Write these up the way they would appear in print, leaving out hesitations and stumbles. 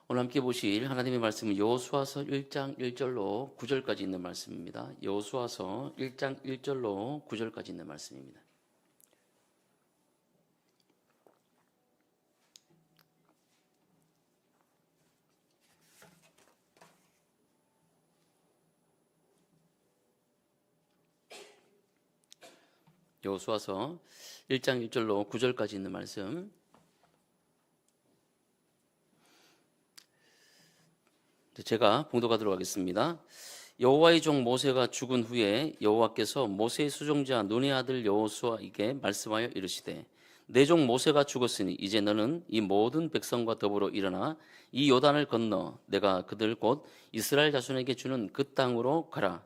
오늘 함께 보실 하나님의 말씀은 여호수아서 1장 1절로 9절까지 있는 말씀입니다. 여호수아서 1장 1절로 9절까지 있는 말씀입니다. 여호수아서 1장 1절로 9절까지 있는 말씀. 제가 봉독하도록 하겠습니다. 여호와의 종 모세가 죽은 후에 여호와께서 모세의 수종자 눈의 아들 여호수아에게 말씀하여 이르시되 내 종 모세가 죽었으니 이제 너는 이 모든 백성과 더불어 일어나 이 요단을 건너 내가 그들 곧 이스라엘 자손에게 주는 그 땅으로 가라.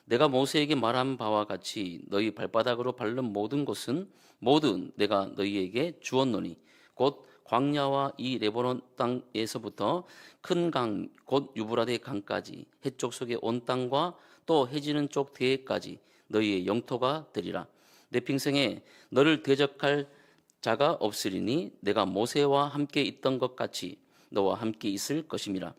내가 모세에게 말한 바와 같이 너희 발바닥으로 밟는 모든 곳은 모두 내가 너희에게 주었노니 곧 광야와 이 레바논 땅에서부터 큰 강 곧 유브라데 강까지 해쪽 속의 온 땅과 또 해지는 쪽 대해까지 너희의 영토가 되리라. 내 평생에 너를 대적할 자가 없으리니 내가 모세와 함께 있던 것 같이 너와 함께 있을 것임이라.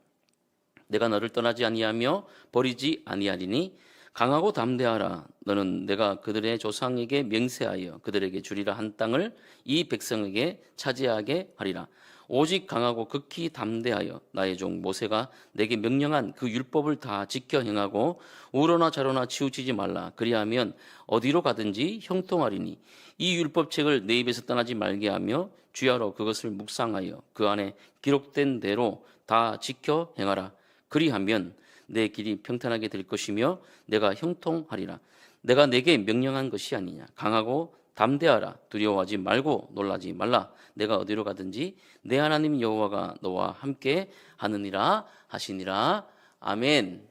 내가 너를 떠나지 아니하며 버리지 아니하리니 강하고 담대하라. 너는 내가 그들의 조상에게 맹세하여 그들에게 주리라 한 땅을 이 백성에게 차지하게 하리라. 오직 강하고 극히 담대하여 나의 종 모세가 내게 명령한 그 율법을 다 지켜 행하고 우로나 좌로나 치우치지 말라. 그리하면 어디로 가든지 형통하리니 이 율법책을 내 입에서 떠나지 말게 하며 주야로 그것을 묵상하여 그 안에 기록된 대로 다 지켜 행하라. 그리하면 내 길이 평탄하게 될 것이며 내가 형통하리라. 내가 내게 명령한 것이 아니냐. 강하고 담대하라. 두려워하지 말고 놀라지 말라. 내가 어디로 가든지 내 하나님 여호와가 너와 함께 하느니라 하시니라. 아멘.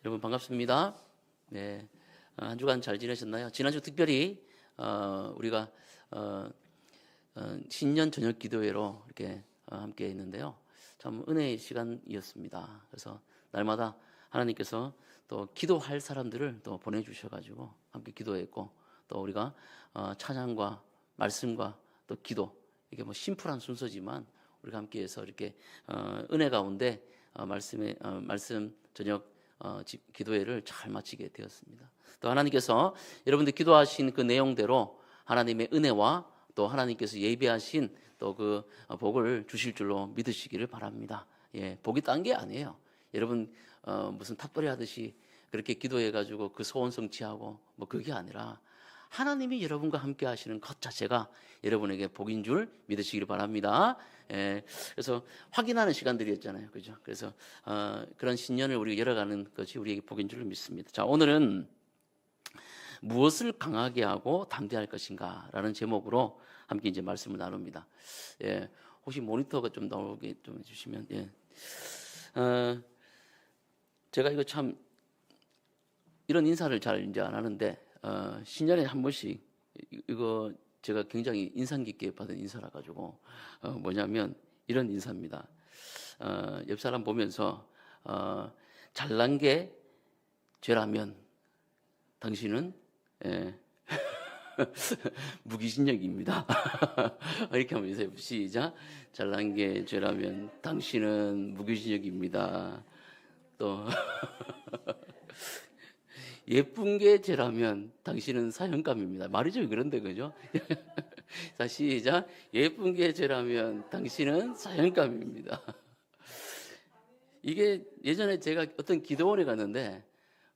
여러분 반갑습니다. 네, 한 주간 잘 지내셨나요? 지난주 특별히 우리가 신년 저녁 기도회로 이렇게 함께 했는데요. 참 은혜의 시간이었습니다. 그래서 날마다 하나님께서 또 기도할 사람들을 또 보내주셔가지고 함께 기도했고 또 우리가 찬양과 말씀과 또 기도 이게 뭐 심플한 순서지만 우리가 함께해서 이렇게 은혜 가운데 말씀 저녁 기도회를 잘 마치게 되었습니다. 또 하나님께서 여러분들 기도하신 그 내용대로 하나님의 은혜와 또 하나님께서 예비하신 또 그 복을 주실 줄로 믿으시기를 바랍니다. 예, 복이 딴 게 아니에요. 여러분 무슨 탑돌이 하듯이 그렇게 기도해가지고 그 소원 성취하고 뭐 그게 아니라 하나님이 여러분과 함께 하시는 것 자체가 여러분에게 복인 줄 믿으시기를 바랍니다. 예, 그래서 확인하는 시간들이었잖아요, 그죠? 그래서 그런 신년을 우리가 열어가는 것이 우리에게 복인 줄 믿습니다. 자, 오늘은 무엇을 강하게 하고 담대할 것인가라는 제목으로 함께 이제 말씀을 나눕니다. 예, 혹시 모니터가 좀 나오게 좀 해주시면. 예. 제가 이거 참 이런 인사를 잘 이제 안 하는데 신년에 한 번씩 이거 제가 굉장히 인상 깊게 받은 인사라 가지고 뭐냐면 이런 인사입니다. 옆 사람 보면서 잘난 게 죄라면 당신은 무기징역입니다. 이렇게 하면 인사해. 시작. 잘난 게 죄라면 당신은 무기징역입니다. 또 예쁜 게 죄라면 당신은 사형감입니다. 말이 좀 그런데 그죠? 자, 시작. 예쁜 게 죄라면 당신은 사형감입니다. 이게 예전에 제가 어떤 기도원에 갔는데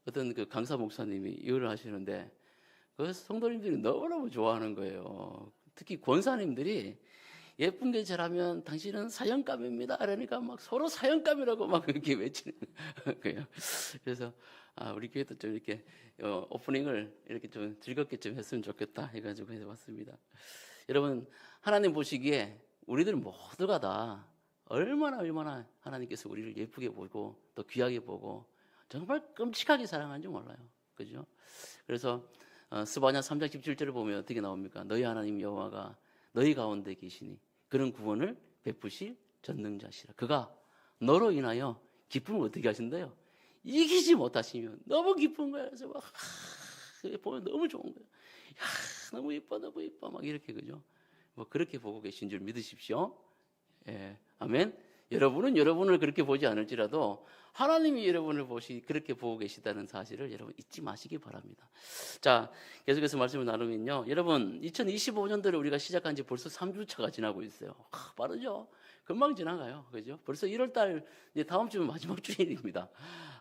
어떤 그 강사 목사님이 이거를 하시는데 그 성도님들이 너무너무 좋아하는 거예요. 특히 권사님들이 예쁜 게 죄라면 당신은 사형감입니다. 그러니까 막 서로 사형감이라고 막 이렇게 외치는 거예요. 그래서 우리 교회도 좀 이렇게 오프닝을 이렇게 좀 즐겁게 좀 했으면 좋겠다 해가지고 해봤습니다. 여러분 하나님 보시기에 우리들 모두가 다 얼마나 하나님께서 우리를 예쁘게 보고 또 귀하게 보고 정말 끔찍하게 사랑하는지 몰라요. 그죠? 그래서 스바냐 3장 17절을 보면 어떻게 나옵니까? 너희 하나님 여호와가 너희 가운데 계시니 그런 구원을 베푸실 전능자시라. 그가 너로 인하여 기쁨을 어떻게 하신대요? 이기지 못하시면 너무 기쁜 거야. 그래서 막 보면 너무 좋은 거야. 너무 예뻐 막 이렇게 그죠? 뭐 그렇게 보고 계신 줄 믿으십시오. 예, 아멘. 여러분은 여러분을 그렇게 보지 않을지라도 하나님이 여러분을 그렇게 보고 계시다는 사실을 여러분 잊지 마시기 바랍니다. 자, 계속해서 말씀을 나누면요. 여러분, 2025년도를 우리가 시작한 지 벌써 3주차가 지나고 있어요. 빠르죠? 금방 지나가요. 그죠? 벌써 1월달, 이제 다음 주면 마지막 주일입니다.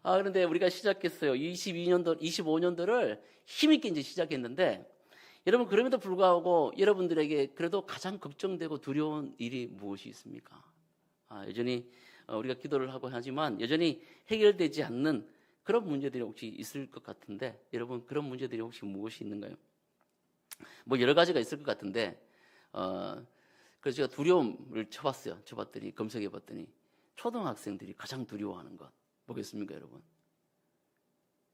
그런데 우리가 시작했어요. 25년도를 힘있게 이제 시작했는데, 여러분, 그럼에도 불구하고 여러분들에게 그래도 가장 걱정되고 두려운 일이 무엇이 있습니까? 여전히 우리가 기도를 하고 하지만 여전히 해결되지 않는 그런 문제들이 혹시 있을 것 같은데, 여러분, 그런 문제들이 혹시 무엇이 있는가요? 뭐 여러 가지가 있을 것 같은데, 그래서 제가 두려움을 쳐봤더니 검색해봤더니 초등학생들이 가장 두려워하는 것 뭐겠습니까, 여러분?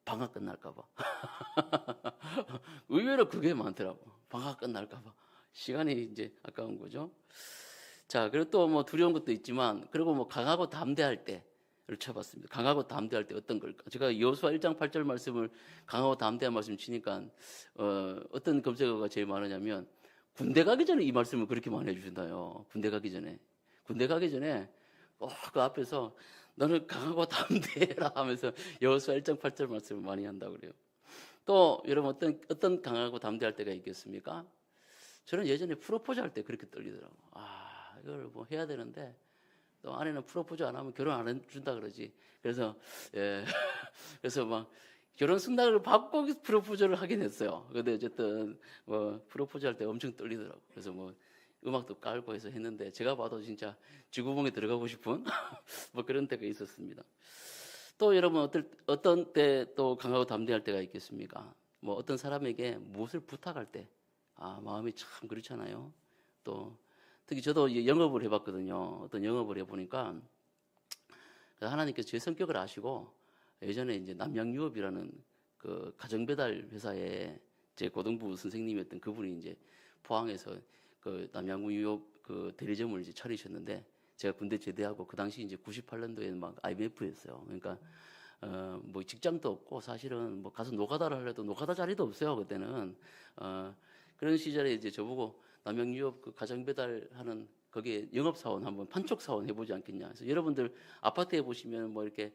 방학 끝날까봐. 의외로 그게 많더라고. 방학 끝날까봐. 시간이 이제 아까운 거죠. 자, 그리고 또 뭐 두려운 것도 있지만, 그리고 뭐 강하고 담대할 때를 쳐봤습니다. 강하고 담대할 때 어떤 걸까? 제가 여호수아 1장 8절 말씀을 강하고 담대한 말씀 치니까 어떤 검색어가 제일 많으냐면 군대 가기 전에 이 말씀을 그렇게 많이 해주신다요. 군대 가기 전에 그 앞에서 너는 강하고 담대해라 하면서 여호수아 1장 8절 말씀을 많이 한다고 그래요. 또 여러분 어떤 강하고 담대할 때가 있겠습니까? 저는 예전에 프로포즈 할 때 그렇게 떨리더라고. 이걸 뭐 해야 되는데 또 아내는 프로포즈 안 하면 결혼 안 해준다 그러지. 그래서 그래서 막 결혼 승낙을 받고 프로포즈를 하긴 했어요. 근데 어쨌든 뭐 프로포즈 할 때 엄청 떨리더라고. 그래서 뭐 음악도 깔고 해서 했는데 제가 봐도 진짜 쥐구멍에 들어가고 싶은 뭐 그런 때가 있었습니다. 또 여러분 어떤 때 또 강하고 담대할 때가 있겠습니까? 뭐 어떤 사람에게 무엇을 부탁할 때 마음이 참 그렇잖아요. 또 특히 저도 영업을 해봤거든요. 어떤 영업을 해보니까 하나님께서 제 성격을 아시고 예전에 이제 남양유업이라는 그 가정배달 회사에 제 고등부 선생님이었던 그분이 이제 포항에서 그 남양유업 그 대리점을 이제 차리셨는데 제가 군대 제대하고 그 당시 이제 98년도에 막 IMF였어요. 그러니까 뭐 직장도 없고 사실은 뭐 가서 노가다를 하려도 노가다 자리도 없어요. 그때는 그런 시절에 이제 저보고 남양유업 그 가정배달하는 거기에 영업사원 한번 판촉사원 해보지 않겠냐. 그래서 여러분들 아파트에 보시면 뭐 이렇게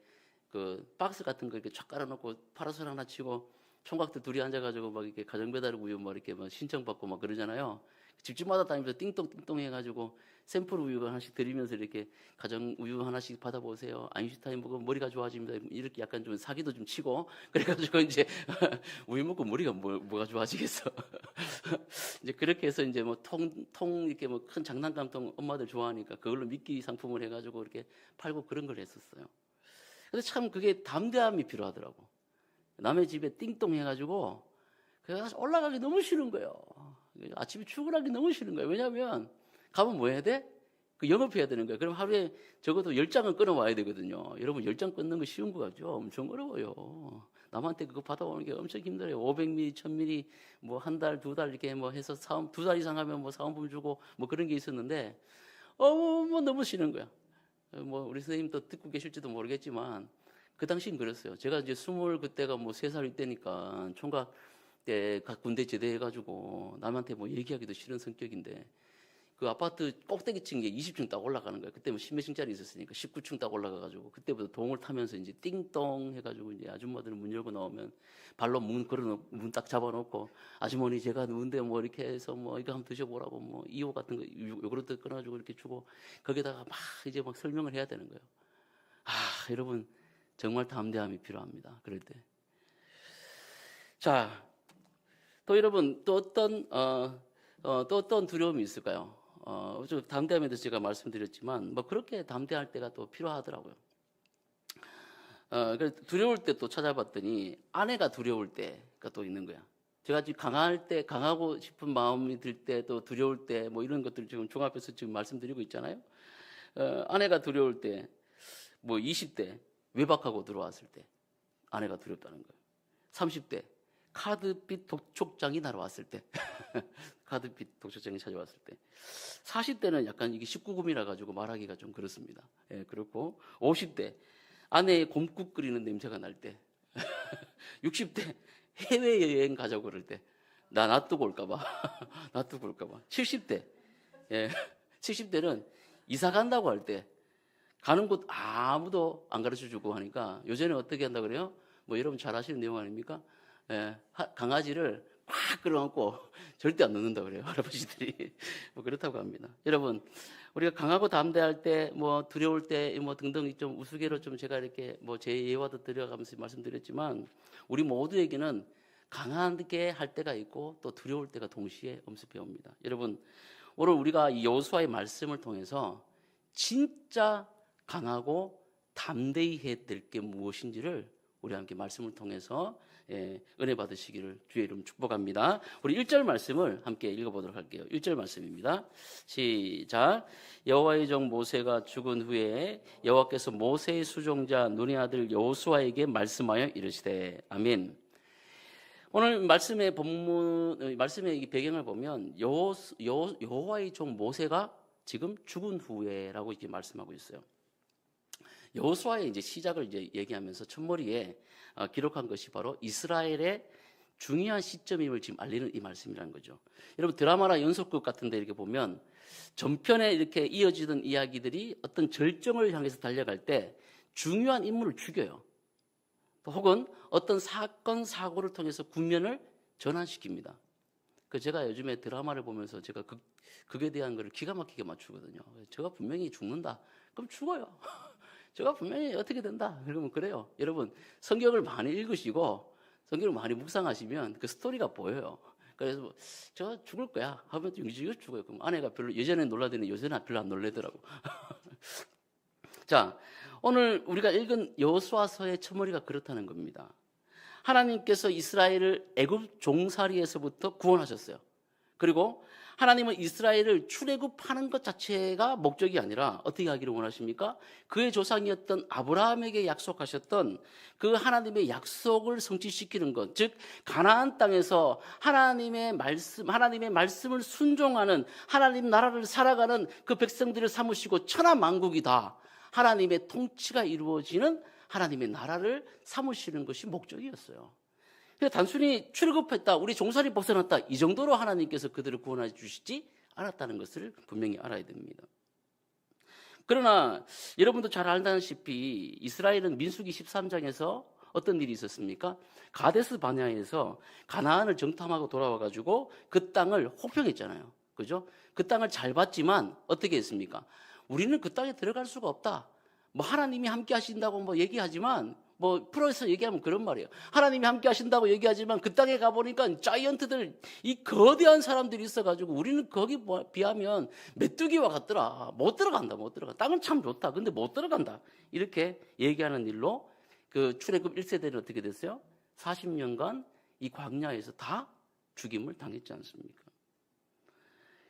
그 박스 같은 거 이렇게 쫙 깔아놓고 파라솔 하나 치고 총각들 둘이 앉아가지고 막 이렇게 가정배달 우유 뭐 이렇게 막 신청받고 막 그러잖아요. 집집마다 다니면서 띵똥띵똥 해가지고 샘플 우유 하나씩 드리면서 이렇게 가정 우유 하나씩 받아보세요. 아인슈타인 먹으면 머리가 좋아집니다. 이렇게 약간 좀 사기도 좀 치고 그래가지고 이제 우유 먹고 머리가 뭐가 좋아지겠어. 이제 그렇게 해서 이제 뭐 통 이렇게 뭐 큰 장난감통 엄마들 좋아하니까 그걸로 미끼 상품을 해가지고 이렇게 팔고 그런 걸 했었어요. 근데 참 그게 담대함이 필요하더라고. 남의 집에 띵똥 해가지고 그래서 올라가기 너무 싫은 거예요. 아침에 출근하기 너무 싫은 거예요. 왜냐하면 가면 뭐 해야 돼? 그 영업해야 되는 거예요. 그럼 하루에 적어도 10장은 끊어와야 되거든요. 여러분 10장 끊는 거 쉬운 거 같죠? 엄청 어려워요. 남한테 그거 받아오는 게 엄청 힘들어요. 500ml, 1000ml 뭐 한 달, 두 달 이렇게 뭐 해서 사원 2달 이상 하면 뭐 사원금 주고 뭐 그런 게 있었는데 뭐 너무 싫은 거야. 뭐 우리 선생님도 듣고 계실지도 모르겠지만 그 당시엔 그랬어요. 제가 이제 그때가 뭐 3살 때니까 총각 때 군대 제대해가지고 남한테 뭐 얘기하기도 싫은 성격인데 그 아파트 꼭대기층 게 20층 딱 올라가는 거예요. 그때 뭐 10몇층짜리 있었으니까 19층 딱 올라가가지고 그때부터 동을 타면서 이제 띵동 해가지고 이제 아줌마들은 문 열고 나오면 발로 문 딱 잡아놓고 아주머니 제가 누군데 뭐 이렇게 해서 뭐 이거 한번 드셔보라고 뭐 이호 같은 거 요구르트 끊어가지고 이렇게 주고 거기다가 막 이제 막 설명을 해야 되는 거예요. 여러분 정말 담대함이 필요합니다. 그럴 때. 자, 또 여러분 또 어떤 두려움이 있을까요? 좀 담대함에 대해서 제가 말씀드렸지만 뭐 그렇게 담대할 때가 또 필요하더라고요. 그래서 두려울 때 또 찾아봤더니 아내가 두려울 때가 또 있는 거야. 제가 지금 강하고 싶은 마음이 들 때 또 두려울 때 뭐 이런 것들 지금 종합해서 지금 말씀드리고 있잖아요. 아내가 두려울 때 뭐 20대 외박하고 들어왔을 때 아내가 두렵다는 거예요. 30대 카드빚 독촉장이 날아왔을 때 카드빚 독촉장이 찾아왔을 때 40대는 약간 이게 19금이라 가지고 말하기가 좀 그렇습니다. 그렇고 50대 아내의 곰국 끓이는 냄새가 날 때 60대 해외여행 가자고 그럴 때 나 놔두고 올까봐 70대 70대는 이사 간다고 할 때 가는 곳 아무도 안 가르쳐주고 하니까 요새는 어떻게 한다 그래요? 뭐 여러분 잘 아시는 내용 아닙니까? 예, 강아지를 꽉 끌어안고 절대 안 놓는다 그래요, 할아버지들이. 뭐 그렇다고 합니다. 여러분, 우리가 강하고 담대할 때, 뭐 두려울 때, 뭐 등등 좀 우스개로 좀 제가 이렇게 뭐 제 예화도 들어가면서 말씀드렸지만, 우리 모두에게는 강하게 할 때가 있고 또 두려울 때가 동시에 엄습해 옵니다. 여러분, 오늘 우리가 이 여호수아의 말씀을 통해서 진짜 강하고 담대히 해야 될 게 무엇인지를 우리 함께 말씀을 통해서 은혜 받으시기를 주의 이름 축복합니다. 우리 1절 말씀을 함께 읽어보도록 할게요. 1절 말씀입니다. 시작. 여호와의 종 모세가 죽은 후에 여호와께서 모세의 수종자 눈의 아들 여호수아에게 말씀하여 이르시되. 아멘. 오늘 말씀의 본문, 말씀의 배경을 보면 여호와의 종 모세가 지금 죽은 후에라고 이렇게 말씀하고 있어요. 여호수아의 이제 시작을 이제 얘기하면서 첫머리에 기록한 것이 바로 이스라엘의 중요한 시점임을 지금 알리는 이 말씀이라는 거죠. 여러분 드라마나 연속극 같은데 이렇게 보면 전편에 이렇게 이어지던 이야기들이 어떤 절정을 향해서 달려갈 때 중요한 인물을 죽여요. 혹은 어떤 사건 사고를 통해서 국면을 전환시킵니다. 제가 요즘에 드라마를 보면서 제가 극에 대한 걸 기가 막히게 맞추거든요. 제가 분명히 죽는다. 그럼 죽어요. 제가 분명히 어떻게 된다. 그러면 그래요. 여러분 성경을 많이 읽으시고 성경을 많이 묵상하시면 그 스토리가 보여요. 그래서 제가 죽을 거야 하면 이거 죽어요. 그럼 아내가 별로 예전에 놀라더니 요새는 별로 안 놀래더라고. 자, 오늘 우리가 읽은 여호수아서의 첫머리가 그렇다는 겁니다. 하나님께서 이스라엘을 애굽 종살이에서부터 구원하셨어요. 그리고 하나님은 이스라엘을 출애굽하는 것 자체가 목적이 아니라 어떻게 하기를 원하십니까? 그의 조상이었던 아브라함에게 약속하셨던 그 하나님의 약속을 성취시키는 것, 즉 가나안 땅에서 하나님의 말씀을 순종하는 하나님 나라를 살아가는 그 백성들을 삼으시고 천하 만국이 다 하나님의 통치가 이루어지는 하나님의 나라를 삼으시는 것이 목적이었어요. 그러니까 단순히 출애굽했다, 우리 종살이 벗어났다 이 정도로 하나님께서 그들을 구원해 주시지 않았다는 것을 분명히 알아야 됩니다. 그러나 여러분도 잘 알다시피 이스라엘은 민수기 13장에서 어떤 일이 있었습니까? 가데스 바네아에서 가나안을 정탐하고 돌아와가지고 그 땅을 혹평했잖아요. 그죠? 그 땅을 잘 봤지만 어떻게 했습니까? 우리는 그 땅에 들어갈 수가 없다. 뭐 하나님이 함께 하신다고 뭐 얘기하지만 뭐 프로에서 얘기하면 그런 말이에요. 하나님이 함께 하신다고 얘기하지만 그 땅에 가보니까 자이언트들, 이 거대한 사람들이 있어가지고 우리는 거기 비하면 메뚜기와 같더라. 못 들어간다. 땅은 참 좋다. 근데 못 들어간다. 이렇게 얘기하는 일로 그 출애굽 1세대는 어떻게 됐어요? 40년간 이 광야에서 다 죽임을 당했지 않습니까?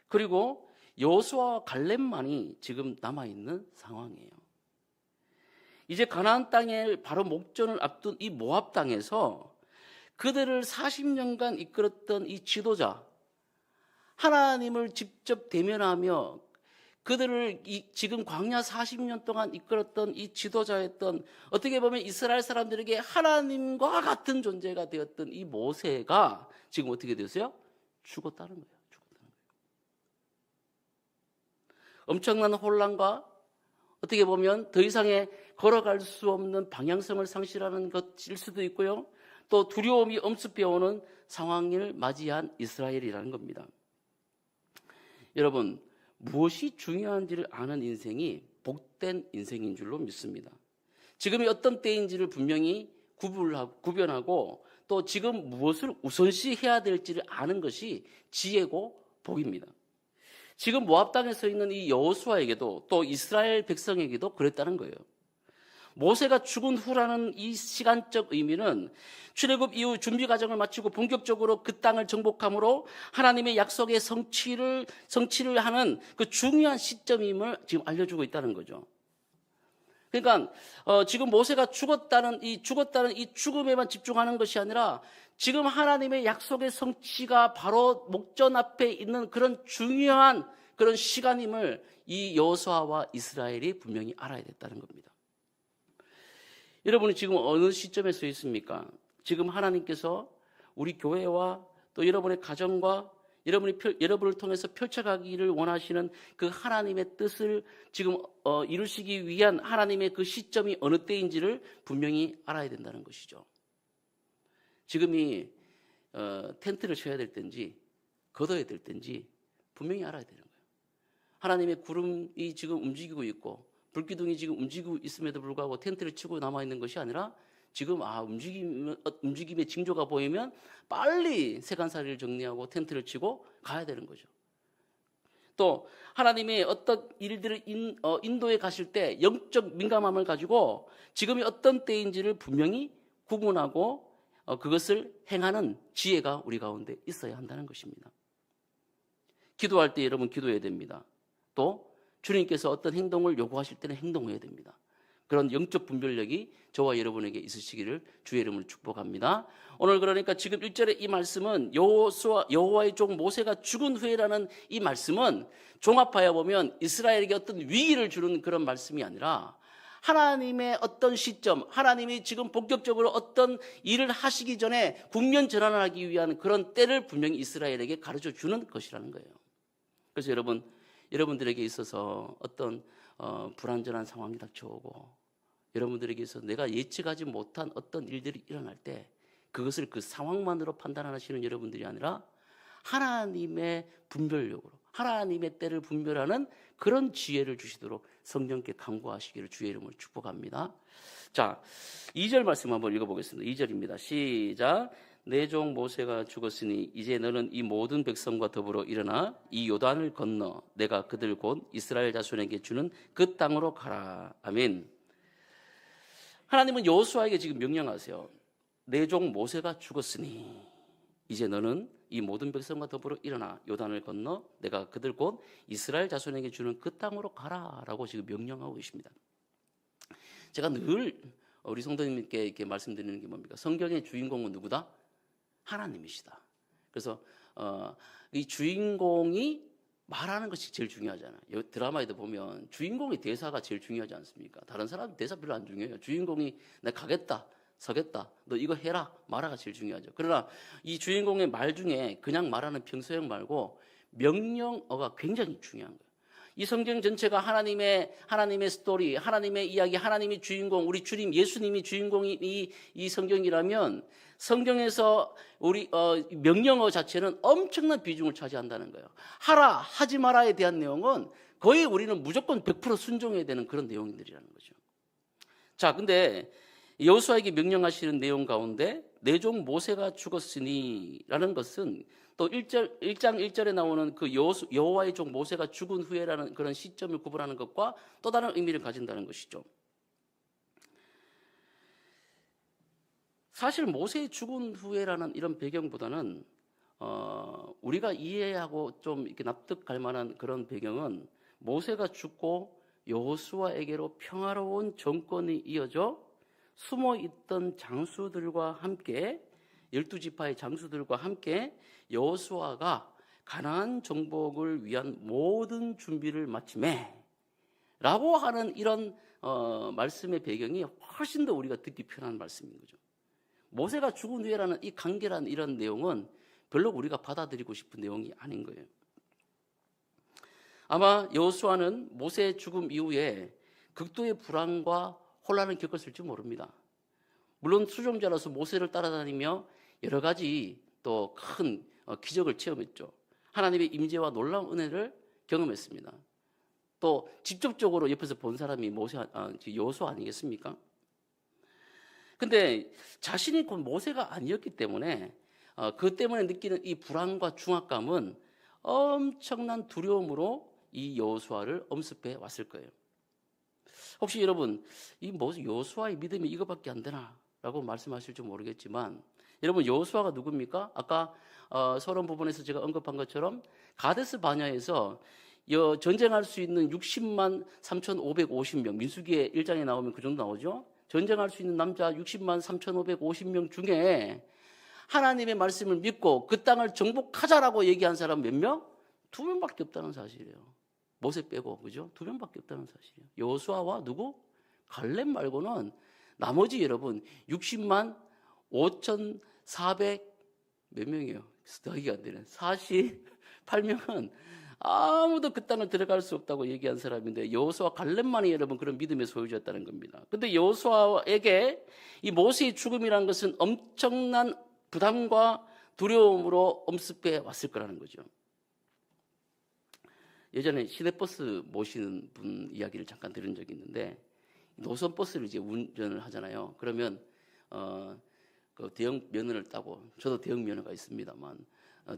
그리고 여호수아와 갈렙만이 지금 남아있는 상황이에요. 이제 가나안 땅에 바로 목전을 앞둔 이 모압 땅에서 그들을 40년간 이끌었던 이 지도자, 하나님을 직접 대면하며 그들을 지금 광야 40년 동안 이끌었던 이 지도자였던, 어떻게 보면 이스라엘 사람들에게 하나님과 같은 존재가 되었던 이 모세가 지금 어떻게 되었어요? 죽었다는 거예요. 엄청난 혼란과 어떻게 보면 더 이상의 걸어갈 수 없는 방향성을 상실하는 것일 수도 있고요. 또 두려움이 엄습해오는 상황을 맞이한 이스라엘이라는 겁니다. 여러분, 무엇이 중요한지를 아는 인생이 복된 인생인 줄로 믿습니다. 지금이 어떤 때인지를 분명히 구별하고 또 지금 무엇을 우선시해야 될지를 아는 것이 지혜고 복입니다. 지금 모압 땅에 서 있는 이 여호수아에게도 또 이스라엘 백성에게도 그랬다는 거예요. 모세가 죽은 후라는 이 시간적 의미는 출애굽 이후 준비 과정을 마치고 본격적으로 그 땅을 정복함으로 하나님의 약속의 성취를 하는 그 중요한 시점임을 지금 알려주고 있다는 거죠. 그러니까 지금 모세가 죽었다는 이 죽음에만 집중하는 것이 아니라 지금 하나님의 약속의 성취가 바로 목전 앞에 있는 그런 중요한 그런 시간임을 이 여호수아와 이스라엘이 분명히 알아야 됐다는 겁니다. 여러분이 지금 어느 시점에 서 있습니까? 지금 하나님께서 우리 교회와 또 여러분의 가정과 여러분을 통해서 펼쳐가기를 원하시는 그 하나님의 뜻을 지금 이루시기 위한 하나님의 그 시점이 어느 때인지를 분명히 알아야 된다는 것이죠. 지금이 텐트를 쳐야 될 때인지 걷어야 될 때인지 분명히 알아야 되는 거예요. 하나님의 구름이 지금 움직이고 있고 불기둥이 지금 움직이고 있음에도 불구하고 텐트를 치고 남아있는 것이 아니라 지금 움직임의 징조가 보이면 빨리 세간살이를 정리하고 텐트를 치고 가야 되는 거죠. 또 하나님의 어떤 일들을 인도에 가실 때 영적 민감함을 가지고 지금이 어떤 때인지를 분명히 구분하고 그것을 행하는 지혜가 우리 가운데 있어야 한다는 것입니다. 기도할 때 여러분 기도해야 됩니다. 또 주님께서 어떤 행동을 요구하실 때는 행동해야 됩니다. 그런 영적 분별력이 저와 여러분에게 있으시기를 주의 이름으로 축복합니다. 오늘 그러니까 지금 1절의 이 말씀은 여호와의 종 모세가 죽은 후에라는 이 말씀은 종합하여 보면 이스라엘에게 어떤 위기를 주는 그런 말씀이 아니라 하나님의 어떤 시점, 하나님이 지금 본격적으로 어떤 일을 하시기 전에 국면 전환을 하기 위한 그런 때를 분명히 이스라엘에게 가르쳐 주는 것이라는 거예요. 그래서 여러분들에게 있어서 어떤 불안전한 상황이 닥쳐오고 여러분들에게 있어서 내가 예측하지 못한 어떤 일들이 일어날 때 그것을 그 상황만으로 판단하시는 여러분들이 아니라 하나님의 분별력으로 하나님의 때를 분별하는 그런 지혜를 주시도록 성령께 간구하시기를 주의 이름으로 축복합니다. 자, 2절 말씀 한번 읽어보겠습니다. 2절입니다. 시작. 내 종 모세가 죽었으니 이제 너는 이 모든 백성과 더불어 일어나 이 요단을 건너 내가 그들 곧 이스라엘 자손에게 주는 그 땅으로 가라. 아멘. 하나님은 여호수아에게 지금 명령하세요. 내 종 모세가 죽었으니 이제 너는 이 모든 백성과 더불어 일어나 요단을 건너 내가 그들 곧 이스라엘 자손에게 주는 그 땅으로 가라라고 지금 명령하고 계십니다. 제가 늘 우리 성도님께 이렇게 말씀드리는 게 뭡니까? 성경의 주인공은 누구다? 하나님이시다. 그래서 이 주인공이 말하는 것이 제일 중요하잖아요. 드라마에도 보면 주인공의 대사가 제일 중요하지 않습니까? 다른 사람 대사 별로 안 중요해요. 주인공이 내가 가겠다, 서겠다, 너 이거 해라, 말아가 제일 중요하죠. 그러나 이 주인공의 말 중에 그냥 말하는 평소형 말고 명령어가 굉장히 중요한 거예요. 이 성경 전체가 하나님의 스토리, 하나님의 이야기, 하나님이 주인공, 우리 주님 예수님이 주인공이 이 성경이라면 성경에서 우리 명령어 자체는 엄청난 비중을 차지한다는 거예요. 하라, 하지 마라에 대한 내용은 거의 우리는 무조건 100% 순종해야 되는 그런 내용들이라는 거죠. 자, 근데 여호수아에게 명령하시는 내용 가운데 내 종 모세가 죽었으니라는 것은 또 1장 1절에 나오는 그 여호와의 종 모세가 죽은 후에라는 그런 시점을 구분하는 것과 또 다른 의미를 가진다는 것이죠. 사실 모세의 죽은 후에라는 이런 배경보다는 우리가 이해하고 좀 이렇게 납득할 만한 그런 배경은 모세가 죽고 여호수아에게로 평화로운 정권이 이어져 숨어있던 장수들과 함께 12지파의 장수들과 함께 여호수아가 가나안 정복을 위한 모든 준비를 마치매 라고 하는 이런 말씀의 배경이 훨씬 더 우리가 듣기 편한 말씀인 거죠. 모세가 죽은 후에라는 이 간결한 이런 내용은 별로 우리가 받아들이고 싶은 내용이 아닌 거예요. 아마 여호수아는 모세의 죽음 이후에 극도의 불안과 혼란을 겪었을지 모릅니다. 물론 수종자로서 모세를 따라다니며 여러 가지 또 큰 기적을 체험했죠. 하나님의 임재와 놀라운 은혜를 경험했습니다. 또 직접적으로 옆에서 본 사람이 여호수아 아니겠습니까? 근데 자신이 곧 모세가 아니었기 때문에 그 때문에 느끼는 이 불안과 중압감은 엄청난 두려움으로 이 여호수아를 엄습해 왔을 거예요. 혹시 여러분 이 여호수아의 믿음이 이거밖에 안 되나라고 말씀하실지 모르겠지만 여러분 여호수아가 누굽니까? 아까 서론 부분에서 제가 언급한 것처럼 가데스 바냐에서 전쟁할 수 있는 60만 3,550명 민수기의 1장에 나오면 그 정도 나오죠. 전쟁할 수 있는 남자 60만 3,550명 중에 하나님의 말씀을 믿고 그 땅을 정복하자라고 얘기한 사람 몇 명? 2명밖에 없다는 사실이에요. 모세 빼고, 그죠? 2명밖에 없다는 사실이에요. 여호수아와 누구? 갈렙 말고는 나머지 여러분 60만 5,400 몇 명이에요? 더하기가 안 되네. 팔명은 아무도 그 땅을 들어갈 수 없다고 얘기한 사람인데 여호수아 갈렙만이 여러분 그런 믿음의 소유자였다는 겁니다. 근데 여호수아에게 이 모세의 죽음이라는 것은 엄청난 부담과 두려움으로 엄습해 왔을 거라는 거죠. 예전에 시내버스 모시는 분 이야기를 잠깐 들은 적이 있는데 노선버스를 이제 운전을 하잖아요. 그러면 그 대형 면허를 따고, 저도 대형 면허가 있습니다만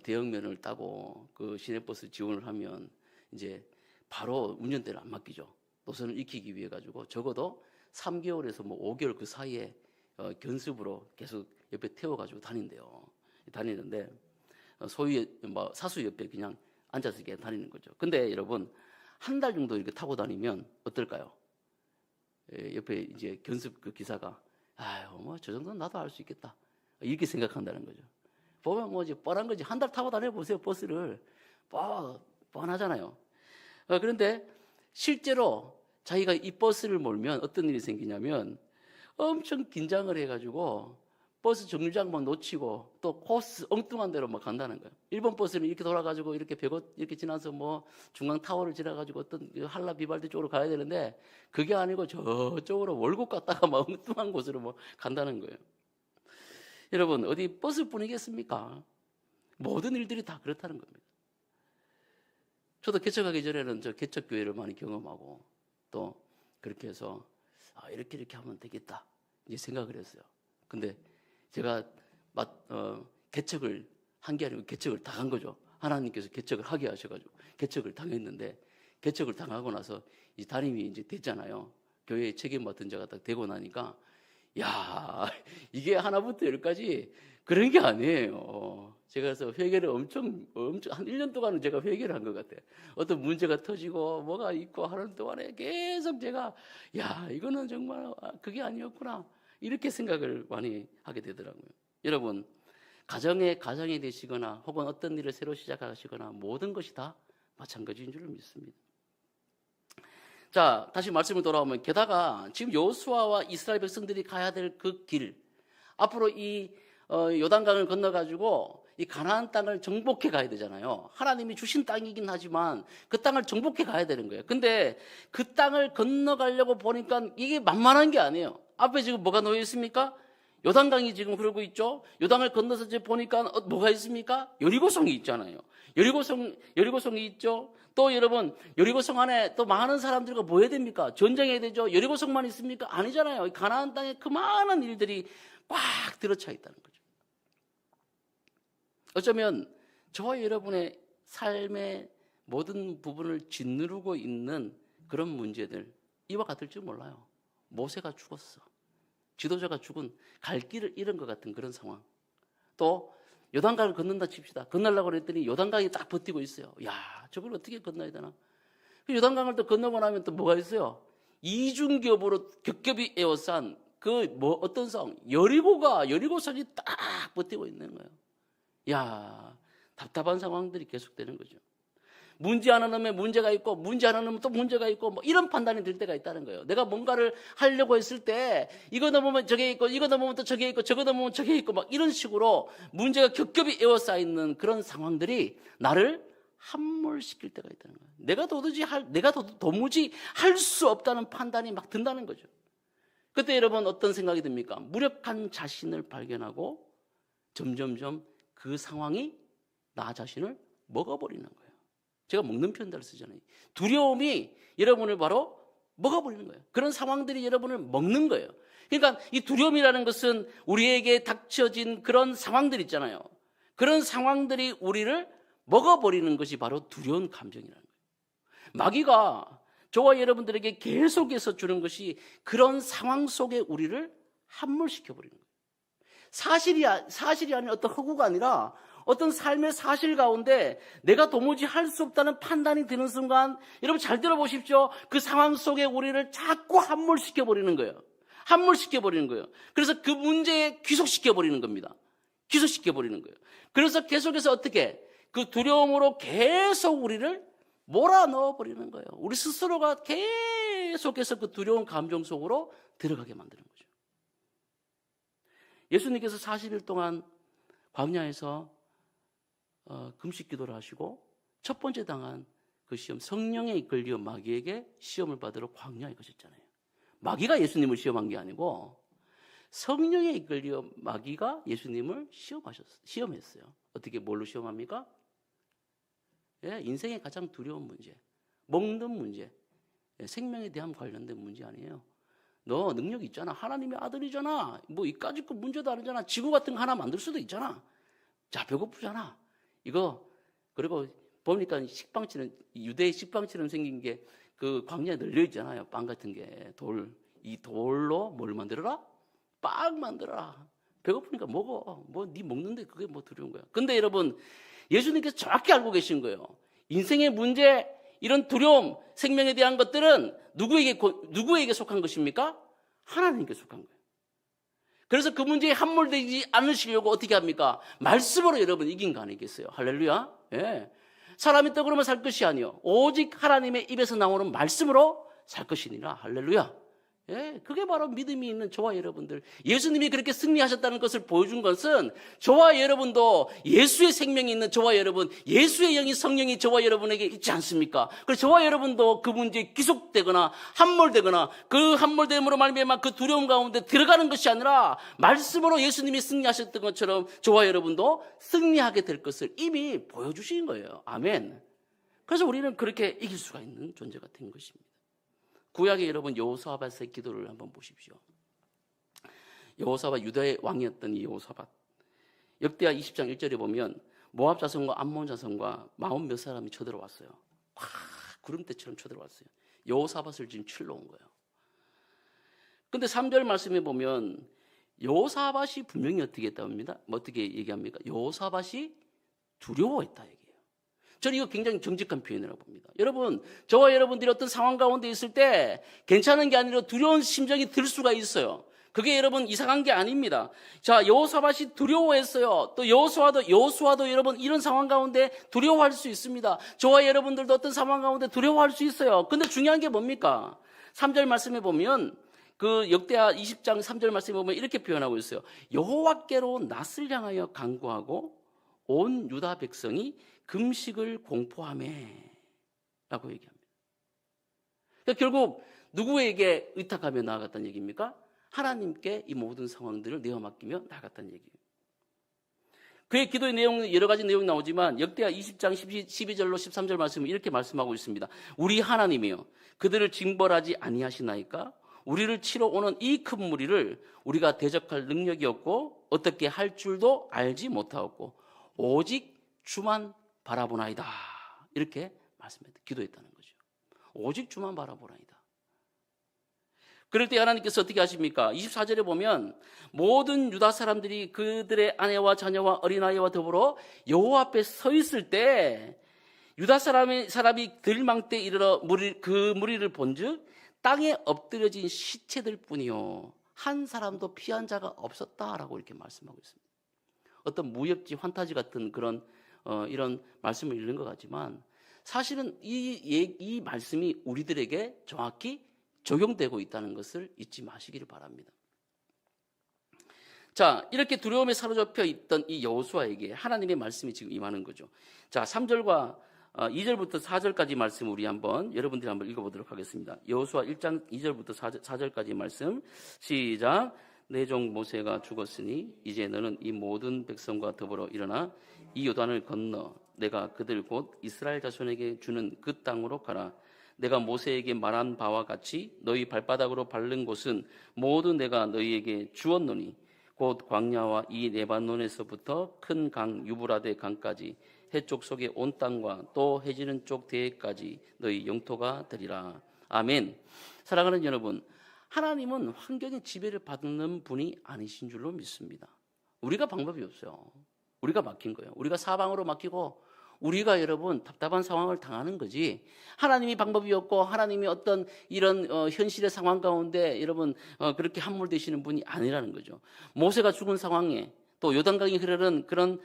대형 면허를 따고 그 시내버스 지원을 하면 이제 바로 운전대를 안 맡기죠. 노선을 익히기 위해 가지고 적어도 3개월에서 뭐 5개월 그 사이에 견습으로 계속 옆에 태워가지고 다니는데 소위 뭐 사수 옆에 그냥 앉아서 이렇게 다니는 거죠. 근데 여러분 한 달 정도 이렇게 타고 다니면 어떨까요? 옆에 이제 견습 그 기사가 아유 뭐 저 정도는 나도 할 수 있겠다 이렇게 생각한다는 거죠. 보면 뭐 이제 뻔한 거지. 한 달 타고 다녀 보세요. 버스를 뻔하잖아요. 그런데 실제로 자기가 이 버스를 몰면 어떤 일이 생기냐면 엄청 긴장을 해가지고 버스 정류장만 놓치고 또 코스 엉뚱한 데로 막 간다는 거예요. 일본 버스는 이렇게 돌아가지고 이렇게 벽옷 이렇게 지나서 뭐 중앙 타워를 지나가지고 어떤 한라 비발디 쪽으로 가야 되는데 그게 아니고 저쪽으로 월곡 갔다가 막 엉뚱한 곳으로 뭐 간다는 거예요. 여러분 어디 버스뿐이겠습니까? 모든 일들이 다 그렇다는 겁니다. 저도 개척하기 전에는 저 개척교회를 많이 경험하고 또 그렇게 해서 이렇게 하면 되겠다 이제 생각을 했어요. 근데 제가 개척을 한 게 아니고 개척을 당한 거죠. 하나님께서 개척을 하게 하셔가지고 개척을 당했는데 개척을 당하고 나서 이 담임이 이제 됐잖아요. 교회에 책임 맡은 자가 딱 되고 나니까 야 이게 하나부터 열까지 그런 게 아니에요. 제가 그래서 회개를 엄청 한 1년 동안은 제가 회개를 한 것 같아요. 어떤 문제가 터지고 뭐가 있고 하는 동안에 계속 제가 야 이거는 정말 그게 아니었구나 이렇게 생각을 많이 하게 되더라고요. 여러분 가정이 되시거나 혹은 어떤 일을 새로 시작하시거나 모든 것이 다 마찬가지인 줄 믿습니다. 자, 다시 말씀을 돌아오면 게다가 지금 여호수아와 이스라엘 백성들이 가야 될 그 길, 앞으로 이 요단강을 건너가지고 이 가나안 땅을 정복해 가야 되잖아요. 하나님이 주신 땅이긴 하지만 그 땅을 정복해 가야 되는 거예요. 근데 그 땅을 건너가려고 보니까 이게 만만한 게 아니에요. 앞에 지금 뭐가 놓여 있습니까? 요단강이 지금 흐르고 있죠. 요단을 건너서 이제 보니까 뭐가 있습니까? 여리고성이 있잖아요. 여리고성이 있죠. 또 여러분 여리고성 안에 또 많은 사람들과 뭐 해야 됩니까? 전쟁해야 되죠. 여리고성만 있습니까? 아니잖아요. 가나안 땅에 그 많은 일들이 꽉 들어차 있다는 거죠. 어쩌면 저와 여러분의 삶의 모든 부분을 짓누르고 있는 그런 문제들 이와 같을 줄 몰라요. 모세가 죽었어. 지도자가 죽은 갈 길을 잃은 것 같은 그런 상황. 또 요단강을 건넌다 칩시다. 건너려고 그랬더니 요단강이 딱 버티고 있어요. 야, 저걸 어떻게 건너야 되나? 요단강을 또 건너고 나면 또 뭐가 있어요? 이중겹으로 겹겹이 에워싼 어떤 성? 여리고성이 딱 버티고 있는 거예요. 야, 답답한 상황들이 계속되는 거죠. 문제 하나 넣으면 문제가 있고 문제 하나 넣으면 또 문제가 있고 뭐 이런 판단이 들 때가 있다는 거예요. 내가 뭔가를 하려고 했을 때 이거 넘으면 저게 있고 이거 넘으면 또 저게 있고 저거 넘으면 저게 있고 막 이런 식으로 문제가 겹겹이 에워싸있는 그런 상황들이 나를 함몰시킬 때가 있다는 거예요. 내가 도무지 할 수 없다는 판단이 막 든다는 거죠. 그때 여러분 어떤 생각이 듭니까? 무력한 자신을 발견하고 점점점 그 상황이 나 자신을 먹어버리는 거예요. 제가 먹는 표현들을 쓰잖아요. 두려움이 여러분을 바로 먹어버리는 거예요. 그런 상황들이 여러분을 먹는 거예요. 그러니까 이 두려움이라는 것은 우리에게 닥쳐진 그런 상황들 있잖아요. 그런 상황들이 우리를 먹어버리는 것이 바로 두려운 감정이라는 거예요. 마귀가 저와 여러분들에게 계속해서 주는 것이 그런 상황 속에 우리를 함몰시켜버리는 거예요. 사실이 아닌 어떤 허구가 아니라 어떤 삶의 사실 가운데 내가 도무지 할 수 없다는 판단이 드는 순간 여러분 잘 들어보십시오. 그 상황 속에 우리를 자꾸 함몰시켜버리는 거예요. 그래서 그 문제에 귀속시켜버리는 겁니다. 그래서 계속해서 어떻게 그 두려움으로 계속 우리를 몰아넣어버리는 거예요. 우리 스스로가 계속해서 그 두려운 감정 속으로 들어가게 만드는 거죠. 예수님께서 40일 동안 광야에서 금식 기도를 하시고 첫 번째 당한 그 시험, 성령에 이끌려 마귀에게 시험을 받으러 광야에 가셨잖아요. 마귀가 예수님을 시험한 게 아니고 성령에 이끌려 마귀가 예수님을 시험했어요. 어떻게 뭘로 시험합니까? 예, 인생의 가장 두려운 문제, 먹는 문제, 생명에 대한 관련된 문제 아니에요. 너 능력 있잖아. 하나님의 아들이잖아. 뭐 이까짓 거 문제도 아니잖아. 지구 같은 거 하나 만들 수도 있잖아. 자, 배고프잖아. 이거 그리고 보니까 식빵처럼 유대의 식빵처럼 생긴 게 그 광야에 널려 있잖아요. 빵 같은 게 돌. 이 돌로 뭘 만들어라? 빵 만들어라. 배고프니까 먹어. 뭐 네 먹는데 그게 뭐 두려운 거야. 근데 여러분 예수님께서 정확히 알고 계신 거예요. 인생의 문제, 이런 두려움, 생명에 대한 것들은 누구에게 속한 것입니까? 하나님께 속한 거예요. 그래서 그 문제에 함몰되지 않으시려고 어떻게 합니까? 말씀으로 여러분 이긴 거 아니겠어요? 할렐루야. 예. 사람이 떡으로만 살 것이 아니요 오직 하나님의 입에서 나오는 말씀으로 살 것이니라. 할렐루야. 예, 그게 바로 믿음이 있는 저와 여러분들, 예수님이 그렇게 승리하셨다는 것을 보여준 것은 저와 여러분도 예수의 생명이 있는 저와 여러분, 예수의 영이 성령이 저와 여러분에게 있지 않습니까? 그래서 저와 여러분도 그 문제에 기속되거나 함몰되거나 그 함몰됨으로 말미암아 그 두려움 가운데 들어가는 것이 아니라 말씀으로 예수님이 승리하셨던 것처럼 저와 여러분도 승리하게 될 것을 이미 보여주신 거예요. 아멘. 그래서 우리는 그렇게 이길 수가 있는 존재가 된 것입니다. 구약의 여러분 여호사밧의 기도를 한번 보십시오. 여호사밧, 유다의 왕이었던 이 여호사밧, 역대하 20장 1절에 보면 모압 자손과 암몬 자손과 40몇 사람이 쳐들어왔어요. 구름대처럼 쳐들어왔어요. 여호사밧을 지금 치러 온 거예요. 근데 3절 말씀에 보면 여호사밧이 분명히 어떻게 했다고 합니다. 어떻게 얘기합니까? 여호사밧이 두려워했다 얘기해요. 저는 이거 굉장히 정직한 표현이라고 봅니다. 여러분, 저와 여러분들이 어떤 상황 가운데 있을 때 괜찮은 게 아니라 두려운 심정이 들 수가 있어요. 그게 여러분 이상한 게 아닙니다. 자, 여호사밧이 두려워했어요. 또 여호수아도 여러분 이런 상황 가운데 두려워할 수 있습니다. 저와 여러분들도 어떤 상황 가운데 두려워할 수 있어요. 근데 중요한 게 뭡니까? 3절 말씀에 보면 그 역대하 20장 3절 말씀에 보면 이렇게 표현하고 있어요. 여호와께로 낯을 향하여 간구하고 온 유다 백성이 금식을 공포하매 라고 얘기합니다. 그러니까 결국 누구에게 의탁하며 나아갔다는 얘기입니까? 하나님께 이 모든 상황들을 내어 맡기며 나아갔다는 얘기예요. 그의 기도의 내용, 여러 가지 내용이 나오지만 역대하 20장 12절로 13절 말씀은 이렇게 말씀하고 있습니다. 우리 하나님이여 그들을 징벌하지 아니하시나이까? 우리를 치러 오는 이 큰 무리를 우리가 대적할 능력이 없고 어떻게 할 줄도 알지 못하였고 오직 주만 바라보나이다. 이렇게 말씀했다. 기도했다는 거죠. 오직 주만 바라보나이다. 그럴 때 하나님께서 어떻게 하십니까? 24절에 보면 모든 유다 사람들이 그들의 아내와 자녀와 어린아이와 더불어 여호와 앞에 서 있을 때 유다 사람이 들망 때 이르러 그 무리를 본즉 땅에 엎드려진 시체들 뿐이요 한 사람도 피한 자가 없었다라고 이렇게 말씀하고 있습니다. 어떤 무협지 환타지 같은 그런 이런 말씀을 읽는 것 같지만 사실은 이 말씀이 우리들에게 정확히 적용되고 있다는 것을 잊지 마시기를 바랍니다. 자, 이렇게 두려움에 사로잡혀 있던 이 여호수아에게 하나님의 말씀이 지금 임하는 거죠. 자, 3절과 2절부터 4절까지 말씀 우리 여러분들이 한번 읽어보도록 하겠습니다. 여호수아 1장 2절부터 4절까지 말씀 시작. 내 종 모세가 죽었으니 이제 너는 이 모든 백성과 더불어 일어나 이 요단을 건너 내가 그들 곧 이스라엘 자손에게 주는 그 땅으로 가라. 내가 모세에게 말한 바와 같이 너희 발바닥으로 밟는 곳은 모두 내가 너희에게 주었노니 곧 광야와 이 레바논에서부터 큰 강 유브라데 강까지 해쪽 속의 온 땅과 또 해지는 쪽 대해까지 너희 영토가 되리라. 아멘. 사랑하는 여러분, 하나님은 환경의 지배를 받는 분이 아니신 줄로 믿습니다. 우리가 방법이 없어요. 우리가 막힌 거예요. 우리가 사방으로 막히고 우리가 여러분 답답한 상황을 당하는 거지 하나님이 방법이 없고 하나님이 어떤 이런 현실의 상황 가운데 여러분 그렇게 함몰되시는 분이 아니라는 거죠. 모세가 죽은 상황에 또 요단강이 흐르는 그런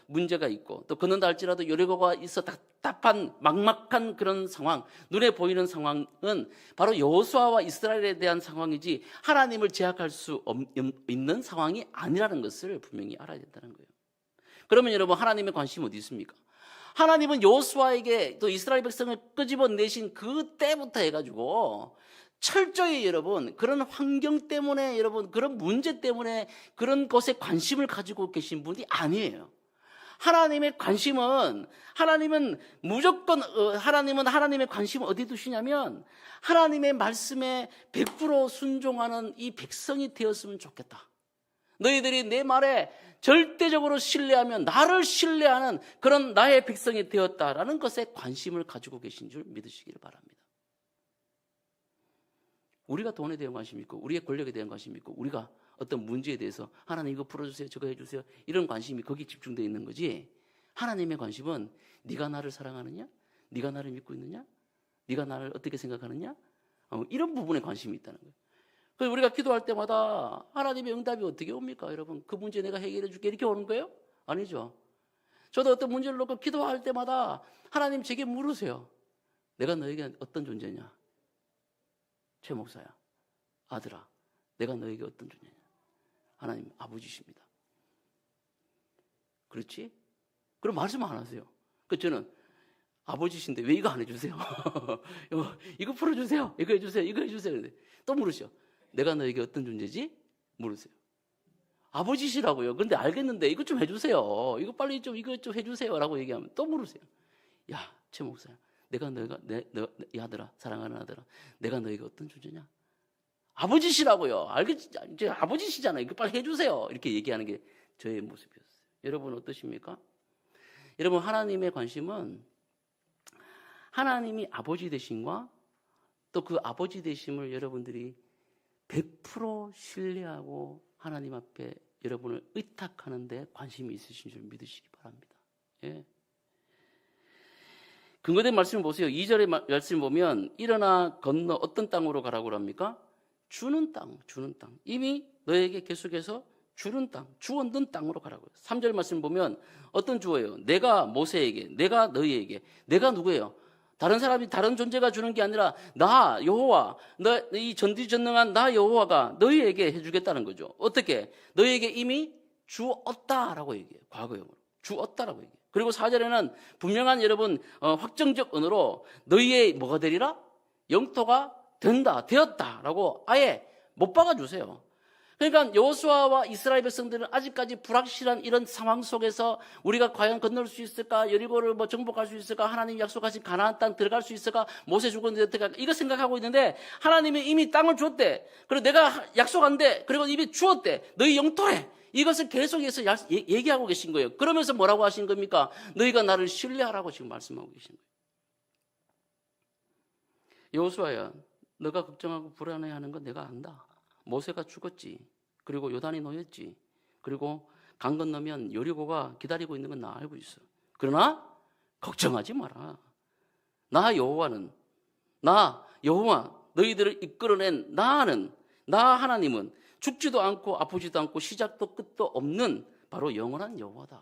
문제가 있고 또 건넌다 할지라도 여리고가 있어 답답한 막막한 그런 상황, 눈에 보이는 상황은 바로 여호수아와 이스라엘에 대한 상황이지 하나님을 제약할 수 있는 상황이 아니라는 것을 분명히 알아야 된다는 거예요. 그러면 여러분 하나님의 관심이 어디 있습니까? 하나님은 여호수아에게 또 이스라엘 백성을 끄집어내신 그때부터 해가지고 철저히 여러분 그런 환경 때문에 여러분 그런 문제 때문에 그런 것에 관심을 가지고 계신 분이 아니에요. 하나님의 관심은 무조건 하나님은 하나님의 관심을 어디 두시냐면 하나님의 말씀에 100% 순종하는 이 백성이 되었으면 좋겠다. 너희들이 내 말에 절대적으로 신뢰하면 나를 신뢰하는 그런 나의 백성이 되었다라는 것에 관심을 가지고 계신 줄 믿으시기를 바랍니다. 우리가 돈에 대한 관심이 있고 우리의 권력에 대한 관심이 있고 우리가 어떤 문제에 대해서 하나님 이거 풀어주세요 저거 해주세요 이런 관심이 거기 집중되어 있는 거지, 하나님의 관심은 네가 나를 사랑하느냐, 네가 나를 믿고 있느냐, 네가 나를 어떻게 생각하느냐, 이런 부분에 관심이 있다는 거예요. 그래서 우리가 기도할 때마다 하나님의 응답이 어떻게 옵니까? 여러분 그 문제 내가 해결해 줄게 이렇게 오는 거예요? 아니죠. 저도 어떤 문제를 놓고 기도할 때마다 하나님 제게 물으세요. 내가 너에게 어떤 존재냐? 최 목사야, 아들아, 내가 너에게 어떤 존재냐? 하나님 아버지십니다. 그렇지? 그럼 말씀 안 하세요. 그 저는 아버지신데 왜 이거 안 해주세요? 이거 풀어주세요. 이거 해주세요. 이거 해주세요. 또 물으셔. 내가 너에게 어떤 존재지? 물으세요. 아버지시라고요. 그런데 알겠는데 이것 좀 해주세요. 이거 빨리 좀 이거 좀 해주세요라고 얘기하면 또 물으세요. 야, 최 목사야, 내가 이 아들아, 사랑하는 아들아, 내가 너에게 어떤 존재냐? 아버지시라고요. 알겠지? 이제 아버지시잖아요. 이거 빨리 해주세요. 이렇게 얘기하는 게 저의 모습이었어요. 여러분 어떠십니까? 여러분 하나님의 관심은 하나님이 아버지 되심과 또 그 아버지 되심을 여러분들이 100% 신뢰하고 하나님 앞에 여러분을 의탁하는 데 관심이 있으신 줄 믿으시기 바랍니다. 예. 근거된 말씀을 보세요. 2절의 말씀을 보면 일어나 건너 어떤 땅으로 가라고 합니까? 주는 땅. 이미 너에게 계속해서 주는 땅, 주었는 땅으로 가라고요. 3절 말씀 보면 어떤 주어예요? 내가 모세에게, 내가 너희에게, 내가 누구예요? 다른 사람이 다른 존재가 주는 게 아니라 나 여호와, 이 전지전능한 나 여호와가 너희에게 해주겠다는 거죠. 어떻게? 너희에게 이미 주었다라고 얘기해요. 과거형으로 주었다라고 얘기해요. 그리고 4절에는 분명한 여러분 확정적 언어로 너희의 뭐가 되리라? 영토가 되었다라고 아예 못 박아주세요. 그러니까 여호수아와 이스라엘 백성들은 아직까지 불확실한 이런 상황 속에서 우리가 과연 건널 수 있을까, 여리고를 뭐 정복할 수 있을까, 하나님 약속하신 가나안 땅 들어갈 수 있을까, 모세 죽었는데 어떻게 할까, 이거 생각하고 있는데 하나님이 이미 땅을 줬대. 그리고 내가 약속한대. 그리고 이미 주었대. 너희 영토래. 이것을 계속해서 얘기하고 계신 거예요. 그러면서 뭐라고 하신 겁니까? 너희가 나를 신뢰하라고 지금 말씀하고 계신 거예요. 여호수아야, 너가 걱정하고 불안해하는 건 내가 안다. 모세가 죽었지. 그리고 요단이 놓였지. 그리고 강 건너면 여리고가 기다리고 있는 건 나 알고 있어. 그러나 걱정하지 마라. 나 여호와는, 나 여호와, 너희들을 이끌어낸 나 하나님은 죽지도 않고 아프지도 않고 시작도 끝도 없는 바로 영원한 여호와다.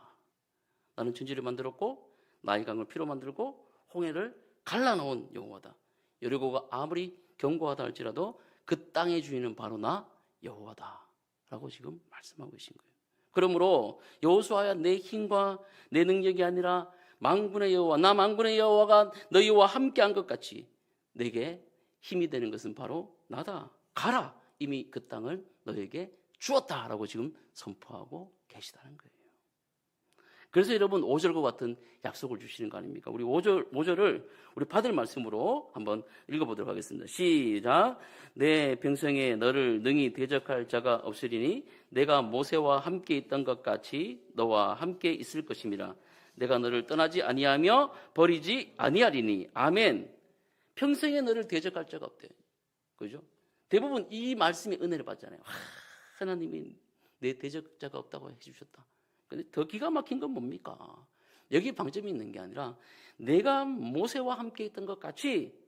나는 천지를 만들었고 나의 강을 피로 만들고 홍해를 갈라놓은 여호와다. 여리고가 아무리 견고하다 할지라도 그 땅의 주인은 바로 나 여호와다 라고 지금 말씀하고 계신 거예요. 그러므로 여호수아야, 내 힘과 내 능력이 아니라 만군의 여호와, 나 만군의 여호와가 너희와 함께한 것 같이 내게 힘이 되는 것은 바로 나다. 가라. 이미 그 땅을 너에게 주었다라고 지금 선포하고 계시다는 거예요. 그래서 여러분 5절과 같은 약속을 주시는 거 아닙니까? 우리 5절을 우리 받을 말씀으로 한번 읽어보도록 하겠습니다. 시작. 내 평생에 너를 능히 대적할 자가 없으리니 내가 모세와 함께 있던 것 같이 너와 함께 있을 것임이라. 내가 너를 떠나지 아니하며 버리지 아니하리니. 아멘. 평생에 너를 대적할 자가 없대. 그죠? 대부분 이 말씀에 은혜를 받잖아요. 하나님이 내 대적자가 없다고 해주셨다. 근데 더 기가 막힌 건 뭡니까? 여기 방점이 있는 게 아니라 내가 모세와 함께 있던 것 같이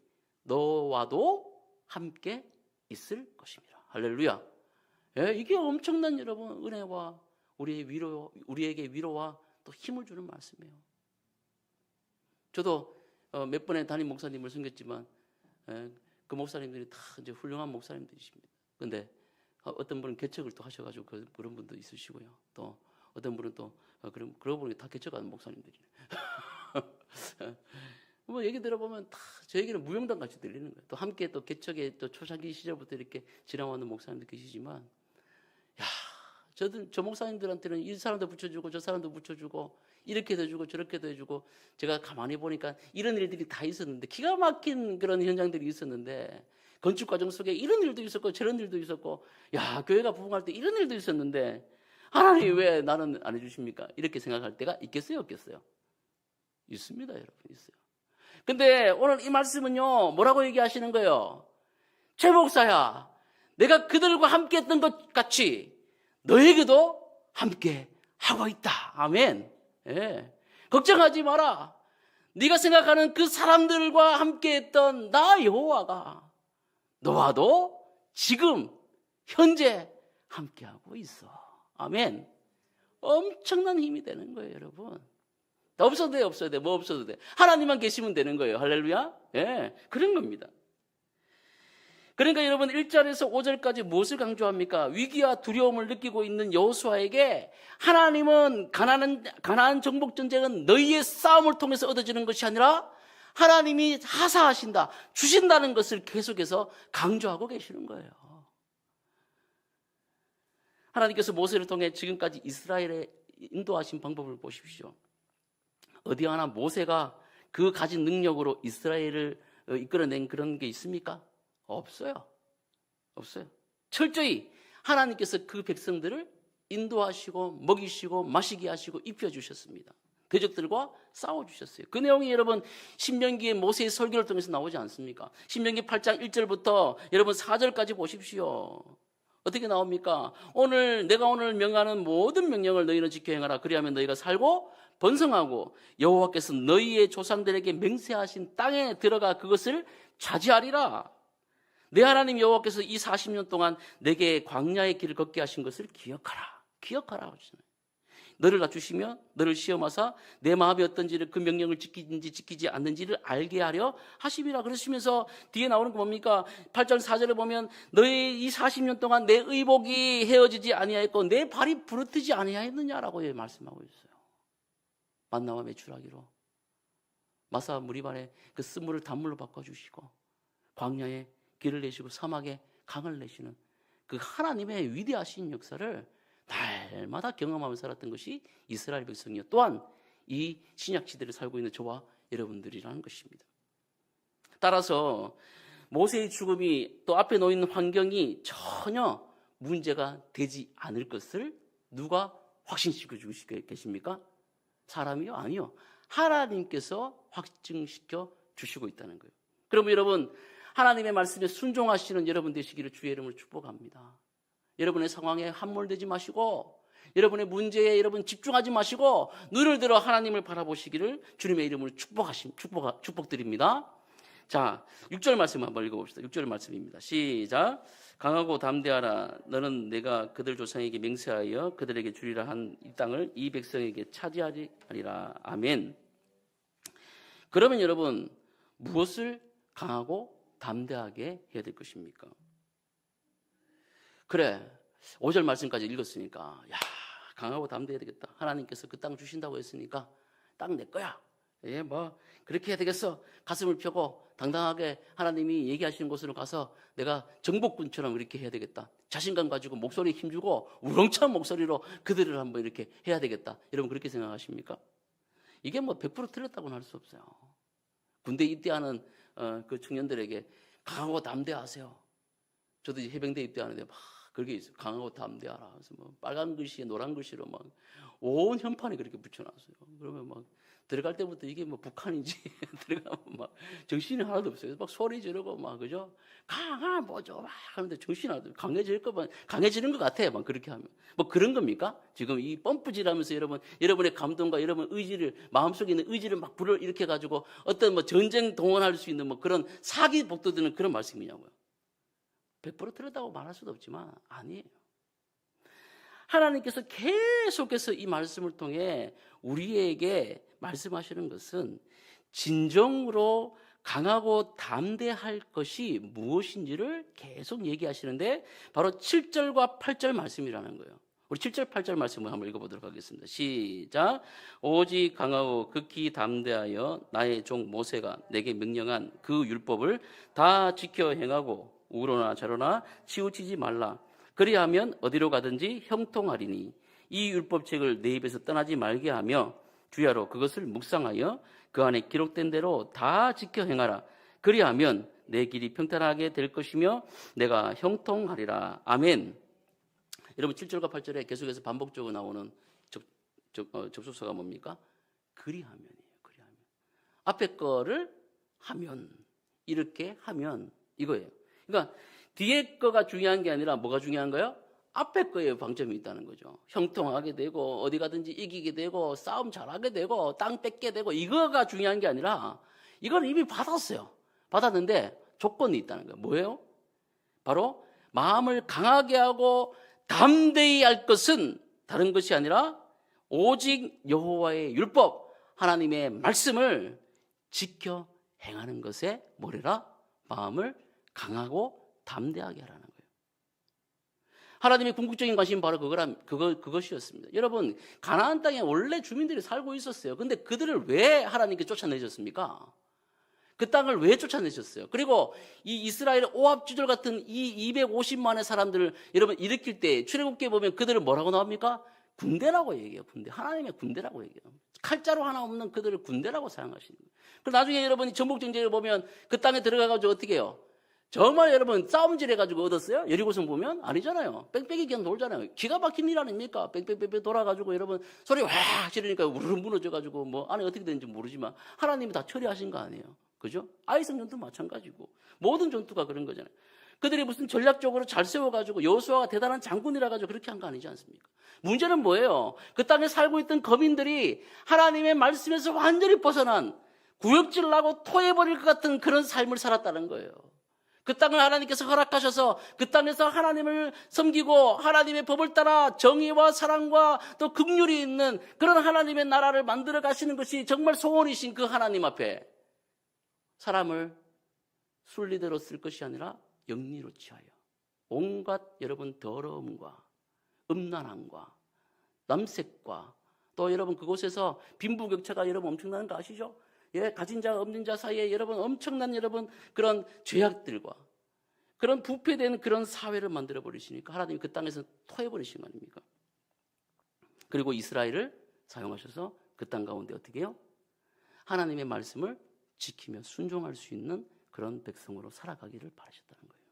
너와도 함께 있을 것입니다. 할렐루야. 예, 이게 엄청난 여러분 은혜와 우리에게 위로와 또 힘을 주는 말씀이에요. 저도 몇 번의 담임 목사님을 섬겼지만 그 목사님들이 다 이제 훌륭한 목사님들이십니다. 그런데 어떤 분은 개척을 또 하셔가지고 그런 분도 있으시고요. 또 어떤 분은 또 그러고 보니 다 개척하는 목사님들이네. 뭐 얘기 들어보면 다 저에게는 무용담 같이 들리는 거예요. 또 함께 또 개척의 또 초창기 시절부터 이렇게 지나왔는 목사님들 계시지만, 야, 저 목사님들한테는 이 사람도 붙여주고 저 사람도 붙여주고 이렇게도 해주고 저렇게도 해주고, 제가 가만히 보니까 이런 일들이 다 있었는데, 기가 막힌 그런 현장들이 있었는데, 건축 과정 속에 이런 일도 있었고 저런 일도 있었고, 야, 교회가 부흥할 때 이런 일도 있었는데 하나님 왜 나는 안 해주십니까? 이렇게 생각할 때가 있겠어요, 없겠어요? 있습니다, 여러분, 있어요. 근데 오늘 이 말씀은요, 뭐라고 얘기하시는 거예요? 최 목사야, 내가 그들과 함께 했던 것 같이 너에게도 함께 하고 있다. 아멘. 예. 걱정하지 마라. 네가 생각하는 그 사람들과 함께 했던 나 여호와가 너와도 지금 현재 함께하고 있어. 아멘. 엄청난 힘이 되는 거예요, 여러분. 없어도 돼, 없어도 돼, 뭐 없어도 돼. 하나님만 계시면 되는 거예요. 할렐루야. 예, 그런 겁니다. 그러니까 여러분 1절에서 5절까지 무엇을 강조합니까? 위기와 두려움을 느끼고 있는 여호수아에게 하나님은 가나안 정복 전쟁은 너희의 싸움을 통해서 얻어지는 것이 아니라 하나님이 하사하신다, 주신다는 것을 계속해서 강조하고 계시는 거예요. 하나님께서 모세를 통해 지금까지 이스라엘에 인도하신 방법을 보십시오. 어디 하나 모세가 그 가진 능력으로 이스라엘을 이끌어낸 그런 게 있습니까? 없어요. 없어요. 철저히 하나님께서 그 백성들을 인도하시고 먹이시고 마시게 하시고 입혀주셨습니다. 대적들과 싸워주셨어요. 그 내용이 여러분 신명기의 모세의 설교를 통해서 나오지 않습니까? 신명기 8장 1절부터 여러분 4절까지 보십시오. 어떻게 나옵니까? 내가 오늘 명하는 모든 명령을 너희는 지켜 행하라. 그리하면 너희가 살고 번성하고 여호와께서 너희의 조상들에게 맹세하신 땅에 들어가 그것을 차지하리라. 내 하나님 여호와께서 이 40년 동안 내게 광야의 길을 걷게 하신 것을 기억하라. 기억하라. 너를 낮추시며 너를 시험하사 내 마음이 어떤지를, 그 명령을 지키는지 지키지 않는지를 알게 하려 하심이라. 그러시면서 뒤에 나오는 거 뭡니까? 8절 4절에 보면 너의 이 40년 동안 내 의복이 헤어지지 아니하였고 내 발이 부르트지 아니하였느냐라고 말씀하고 있어요. 만나와 메추라기로 마사 무리반에 그 쓴물을 단물로 바꿔주시고 광야에 길을 내시고 사막에 강을 내시는 그 하나님의 위대하신 역사를 날마다 경험하면서 살았던 것이 이스라엘 백성이요, 또한 이 신약 시대를 살고 있는 저와 여러분들이라는 것입니다. 따라서 모세의 죽음이 또 앞에 놓인 환경이 전혀 문제가 되지 않을 것을 누가 확신시켜 주시고 계십니까? 사람이요? 아니요. 하나님께서 확증시켜 주시고 있다는 거예요. 그러면 여러분, 하나님의 말씀에 순종하시는 여러분 되시기를 주의 이름으로 축복합니다. 여러분의 상황에 함몰되지 마시고, 여러분의 문제에 여러분 집중하지 마시고 눈을 들어 하나님을 바라보시기를 주님의 이름으로 축복드립니다. 자, 6절 말씀 한번 읽어봅시다. 6절 말씀입니다. 시작. 강하고 담대하라. 너는 내가 그들 조상에게 맹세하여 그들에게 주리라 한 이 땅을 이 백성에게 차지하리라. 아멘. 그러면 여러분, 무엇을 강하고 담대하게 해야 될 것입니까? 그래, 5절 말씀까지 읽었으니까, 야, 강하고 담대해야 되겠다. 하나님께서 그 땅 주신다고 했으니까 땅 내 거야. 예, 뭐 그렇게 해야 되겠어. 가슴을 펴고 당당하게 하나님이 얘기하시는 곳으로 가서 내가 정복군처럼 이렇게 해야 되겠다. 자신감 가지고 목소리 힘주고 우렁찬 목소리로 그들을 한번 이렇게 해야 되겠다. 여러분 그렇게 생각하십니까? 이게 뭐 100% 틀렸다고는 할 수 없어요. 군대 입대하는 그 청년들에게 강하고 담대하세요. 저도 이제 해병대 입대하는데 막 그렇게 있어요. 강하고 담대하라. 그래서 뭐 빨간 글씨에 노란 글씨로 막 온 현판에 그렇게 붙여놨어요. 그러면 막 들어갈 때부터 이게 뭐 북한인지 들어가면 막 정신이 하나도 없어요. 막 소리 지르고 막 그죠? 강한 뭐죠? 막 하는데 정신이 하나도 강해지는 것 같아. 막 그렇게 하면 뭐 그런 겁니까? 지금 이 펌프질하면서 여러분의 감동과 여러분 의지를 마음속에 있는 의지를 막 불을 일으켜 가지고 어떤 뭐 전쟁 동원할 수 있는 뭐 그런 사기 복도드는 그런 말씀이냐고요. 100% 틀렸다고 말할 수도 없지만 아니에요. 하나님께서 계속해서 이 말씀을 통해 우리에게 말씀하시는 것은 진정으로 강하고 담대할 것이 무엇인지를 계속 얘기하시는데 바로 7절과 8절 말씀이라는 거예요. 우리 7절 8절 말씀을 한번 읽어보도록 하겠습니다. 시작. 오직 강하고 극히 담대하여 나의 종 모세가 내게 명령한 그 율법을 다 지켜 행하고 우로나 좌로나 치우치지 말라. 그리하면 어디로 가든지 형통하리니 이 율법책을 내 입에서 떠나지 말게 하며 주야로 그것을 묵상하여 그 안에 기록된 대로 다 지켜 행하라. 그리하면 내 길이 평탄하게 될 것이며 내가 형통하리라. 아멘. 여러분 7절과 8절에 계속해서 반복적으로 나오는 접속사가 뭡니까? 그리하면이에요. 그리하면. 앞에 거를 하면, 이렇게 하면 이거예요. 그러니까 뒤에 거가 중요한 게 아니라 뭐가 중요한 거예요? 앞에 거에 방점이 있다는 거죠. 형통하게 되고 어디 가든지 이기게 되고 싸움 잘하게 되고 땅 뺏게 되고 이거가 중요한 게 아니라 이건 이미 받았어요. 받았는데 조건이 있다는 거예요. 뭐예요? 바로 마음을 강하게 하고 담대히 할 것은 다른 것이 아니라 오직 여호와의 율법, 하나님의 말씀을 지켜 행하는 것에 뭐래라? 마음을 강하고 담대하게 하라는 거예요. 하나님의 궁극적인 관심은 바로 그것이었습니다. 여러분, 가나안 땅에 원래 주민들이 살고 있었어요. 근데 그들을 왜 하나님께 쫓아내셨습니까? 그 땅을 왜 쫓아내셨어요? 그리고 이 이스라엘 오합지졸 같은 이 250만의 사람들을 여러분 일으킬 때 출애굽기에 보면 그들을 뭐라고 나옵니까? 군대라고 얘기해요. 군대. 하나님의 군대라고 얘기해요. 칼자루 하나 없는 그들을 군대라고 사용하시는 거예요. 그리고 나중에 여러분이 전복전쟁을 보면 그 땅에 들어가가지고 어떻게 해요? 정말 여러분 싸움질 해가지고 얻었어요? 여리고성 보면? 아니잖아요. 뺑뺑이 그냥 돌잖아요. 기가 막힌 일 아닙니까? 뺑뺑뺑뺑 돌아가지고 여러분 소리 확 지르니까 우르르 무너져가지고 뭐 안에 어떻게 되는지 모르지만 하나님이 다 처리하신 거 아니에요. 그죠? 아이성 전투 마찬가지고 모든 전투가 그런 거잖아요. 그들이 무슨 전략적으로 잘 세워가지고 여호수아가 대단한 장군이라 가지고 그렇게 한 거 아니지 않습니까? 문제는 뭐예요? 그 땅에 살고 있던 거민들이 하나님의 말씀에서 완전히 벗어난 구역질 나고 토해버릴 것 같은 그런 삶을 살았다는 거예요. 그 땅을 하나님께서 허락하셔서 그 땅에서 하나님을 섬기고 하나님의 법을 따라 정의와 사랑과 또 긍휼이 있는 그런 하나님의 나라를 만들어 가시는 것이 정말 소원이신 그 하나님 앞에 사람을 순리대로 쓸 것이 아니라 영리로 취하여 온갖 여러분 더러움과 음란함과 남색과 또 여러분 그곳에서 빈부격차가 여러분 엄청나는 거 아시죠? 예, 가진 자와 없는 자 사이에 여러분 엄청난 여러분 그런 죄악들과 그런 부패되는 그런 사회를 만들어 버리시니까 하나님이 그 땅에서 토해 버리신 거 아닙니까? 그리고 이스라엘을 사용하셔서 그 땅 가운데 어떻게 해요? 하나님의 말씀을 지키며 순종할 수 있는 그런 백성으로 살아가기를 바라셨다는 거예요.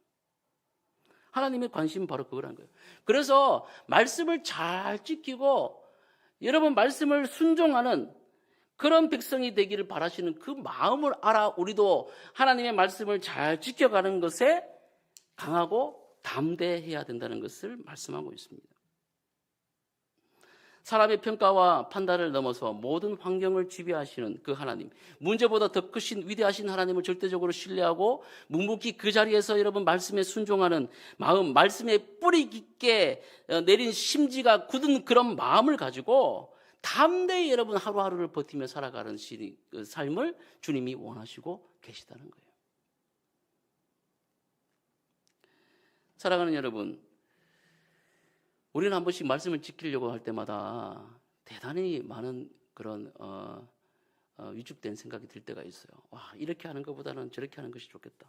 하나님의 관심은 바로 그거라는 거예요. 그래서 말씀을 잘 지키고 여러분 말씀을 순종하는 그런 백성이 되기를 바라시는 그 마음을 알아 우리도 하나님의 말씀을 잘 지켜가는 것에 강하고 담대해야 된다는 것을 말씀하고 있습니다. 사람의 평가와 판단을 넘어서 모든 환경을 지배하시는 그 하나님, 문제보다 더 크신 위대하신 하나님을 절대적으로 신뢰하고 묵묵히 그 자리에서 여러분 말씀에 순종하는 마음, 말씀에 뿌리 깊게 내린 심지가 굳은 그런 마음을 가지고 담대히 여러분 하루하루를 버티며 살아가는 그 삶을 주님이 원하시고 계시다는 거예요. 사랑하는 여러분, 우리는 한 번씩 말씀을 지키려고 할 때마다 대단히 많은 그런 위축된 생각이 들 때가 있어요. 와, 이렇게 하는 것보다는 저렇게 하는 것이 좋겠다.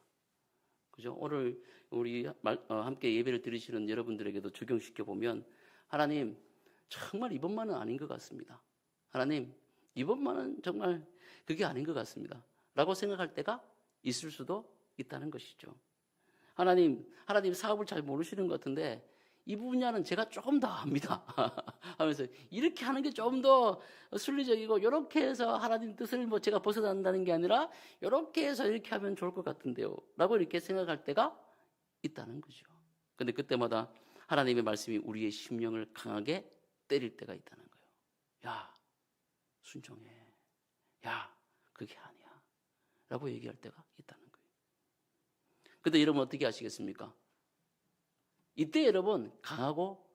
그죠? 오늘 우리 함께 예배를 드리시는 여러분들에게도 적용시켜 보면 하나님 정말 이번만은 아닌 것 같습니다. 하나님 이번만은 정말 그게 아닌 것 같습니다. 라고 생각할 때가 있을 수도 있다는 것이죠. 하나님 사업을 잘 모르시는 것 같은데 이 분야는 제가 조금 더 압니다. 하면서 이렇게 하는 게 좀 더 순리적이고 이렇게 해서 하나님 뜻을 뭐 제가 벗어난다는 게 아니라 이렇게 해서 이렇게 하면 좋을 것 같은데요. 라고 이렇게 생각할 때가 있다는 거죠. 근데 그때마다 하나님의 말씀이 우리의 심령을 강하게 때릴 때가 있다는 거예요. 야, 순종해. 야, 그게 아니야. 라고 얘기할 때가 있다는 거예요. 근데 여러분 어떻게 하시겠습니까? 이때 여러분 강하고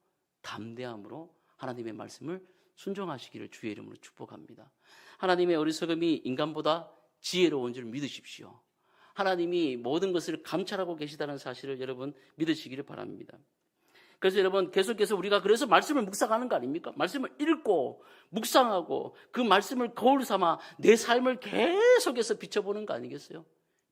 담대함으로 하나님의 말씀을 순종하시기를 주의 이름으로 축복합니다. 하나님의 어리석음이 인간보다 지혜로운 줄 믿으십시오. 하나님이 모든 것을 감찰하고 계시다는 사실을 여러분 믿으시기를 바랍니다. 그래서 여러분 계속해서 우리가 그래서 말씀을 묵상하는 거 아닙니까? 말씀을 읽고 묵상하고 그 말씀을 거울 삼아 내 삶을 계속해서 비춰보는 거 아니겠어요?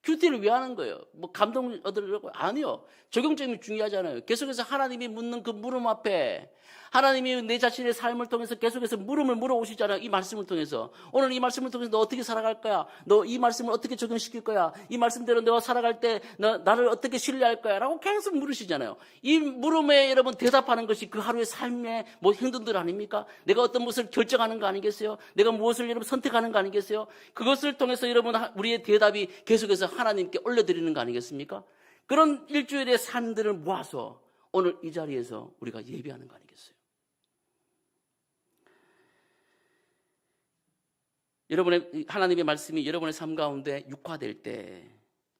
큐티를 왜 하는 거예요? 뭐 감동 얻으려고? 아니요. 적용점이 중요하잖아요. 계속해서 하나님이 묻는 그 물음 앞에 하나님이 내 자신의 삶을 통해서 계속해서 물음을 물어오시잖아요. 이 말씀을 통해서. 오늘 이 말씀을 통해서 너 어떻게 살아갈 거야? 너 이 말씀을 어떻게 적용시킬 거야? 이 말씀대로 너가 살아갈 때 나를 어떻게 신뢰할 거야? 라고 계속 물으시잖아요. 이 물음에 여러분 대답하는 것이 그 하루의 삶의 뭐 행동들 아닙니까? 내가 어떤 것을 결정하는 거 아니겠어요? 내가 무엇을 여러분 선택하는 거 아니겠어요? 그것을 통해서 여러분 우리의 대답이 계속해서 하나님께 올려드리는 거 아니겠습니까? 그런 일주일의 삶들을 모아서 오늘 이 자리에서 우리가 예배하는 거 아니겠어요? 여러분의 하나님의 말씀이 여러분의 삶 가운데 육화될 때,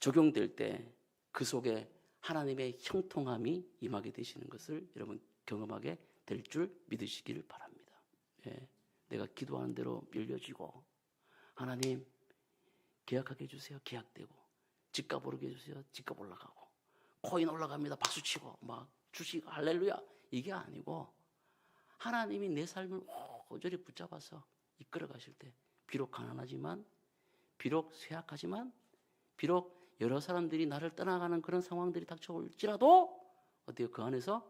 적용될 때 그 속에 하나님의 형통함이 임하게 되시는 것을 여러분 경험하게 될 줄 믿으시기를 바랍니다. 예, 내가 기도하는 대로 밀려지고 하나님 계약하게 해주세요. 계약되고 집값 오르게 해주세요. 집값 올라가고 코인 올라갑니다. 박수치고 막 주식 할렐루야 이게 아니고 하나님이 내 삶을 오저리 붙잡아서 이끌어 가실 때 비록 가난하지만 비록 쇠약하지만 비록 여러 사람들이 나를 떠나가는 그런 상황들이 닥쳐올지라도 어때요? 그 안에서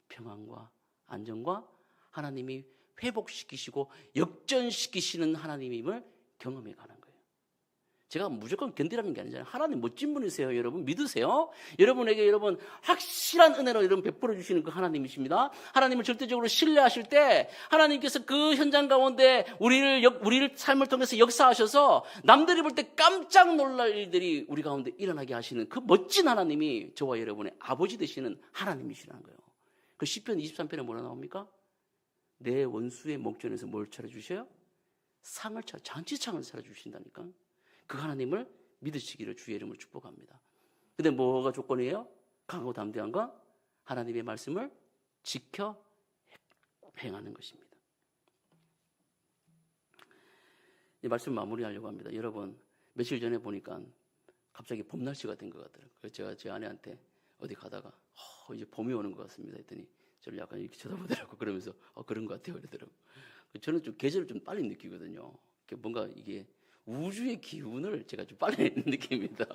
평안과 안정과 하나님이 회복시키시고 역전시키시는 하나님임을 경험해 가는 거예요. 제가 무조건 견디라는 게 아니잖아요. 하나님 멋진 분이세요. 여러분 믿으세요. 여러분에게 여러분 확실한 은혜로 여러분 베풀어 주시는 그 하나님이십니다. 하나님을 절대적으로 신뢰하실 때 하나님께서 그 현장 가운데 우리를 삶을 통해서 역사하셔서 남들이 볼 때 깜짝 놀랄 일들이 우리 가운데 일어나게 하시는 그 멋진 하나님이 저와 여러분의 아버지 되시는 하나님이시라는 거예요. 그 시편 23편에 뭐라 나옵니까? 내 원수의 목전에서 뭘 차려주셔요? 상을 잔치창을 차려주신다니까. 그 하나님을 믿으시기를 주의 이름으로 축복합니다. 근데 뭐가 조건이에요? 강하고 담대함과 하나님의 말씀을 지켜 행하는 것입니다. 이 말씀 마무리하려고 합니다. 여러분 며칠 전에 보니까 갑자기 봄 날씨가 된 것 같더라고요. 그래서 제가 제 아내한테 어디 가다가 이제 봄이 오는 것 같습니다 했더니 저를 약간 이렇게 쳐다보더라고요. 그러면서 그런 것 같아요 그러더라고요. 저는 좀 계절을 좀 빨리 느끼거든요. 뭔가 이게 우주의 기운을 제가 좀 빨리 내는 느낌입니다.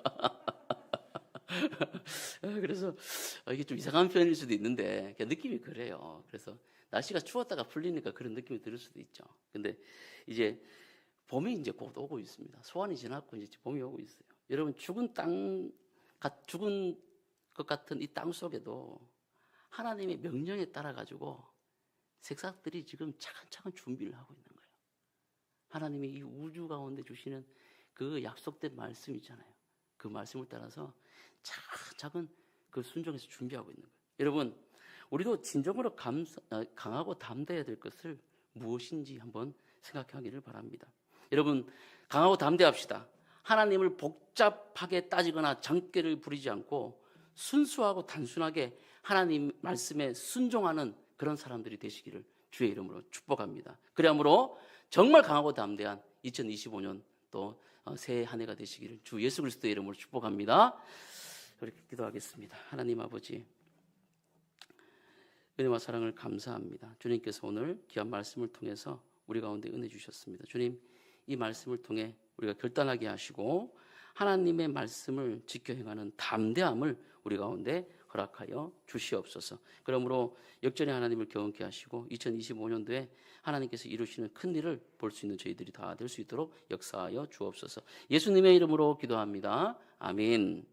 그래서 이게 좀 이상한 표현일 수도 있는데 느낌이 그래요. 그래서 날씨가 추웠다가 풀리니까 그런 느낌이 들 수도 있죠. 근데 이제 봄이 이제 곧 오고 있습니다. 소환이 지났고 이제 봄이 오고 있어요. 여러분 죽은 것 같은 이 땅 속에도 하나님의 명령에 따라 가지고 새싹들이 지금 차근차근 준비를 하고 있는 거예요. 하나님이 이 우주 가운데 주시는 그 약속된 말씀 있잖아요. 그 말씀을 따라서 차근차근 그 순종해서 준비하고 있는 거예요. 여러분, 우리도 진정으로 강하고 담대해야 될 것을 무엇인지 한번 생각하기를 바랍니다. 여러분, 강하고 담대합시다. 하나님을 복잡하게 따지거나 장꾀를 부리지 않고 순수하고 단순하게 하나님 말씀에 순종하는 그런 사람들이 되시기를 주의 이름으로 축복합니다. 그러므로 정말 강하고 담대한 2025년 또 새해 한 해가 되시기를 주 예수 그리스도의 이름으로 축복합니다. 그렇게 기도하겠습니다. 하나님 아버지, 은혜와 사랑을 감사합니다. 주님께서 오늘 귀한 말씀을 통해서 우리 가운데 은혜 주셨습니다. 주님, 이 말씀을 통해 우리가 결단하게 하시고 하나님의 말씀을 지켜 행하는 담대함을 우리 가운데 허락하여 주시옵소서. 그러므로 역전의 하나님을 경험케 하시고 2025년도에 하나님께서 이루시는 큰 일을 볼 수 있는 저희들이 다 될 수 있도록 역사하여 주옵소서. 예수님의 이름으로 기도합니다. 아멘.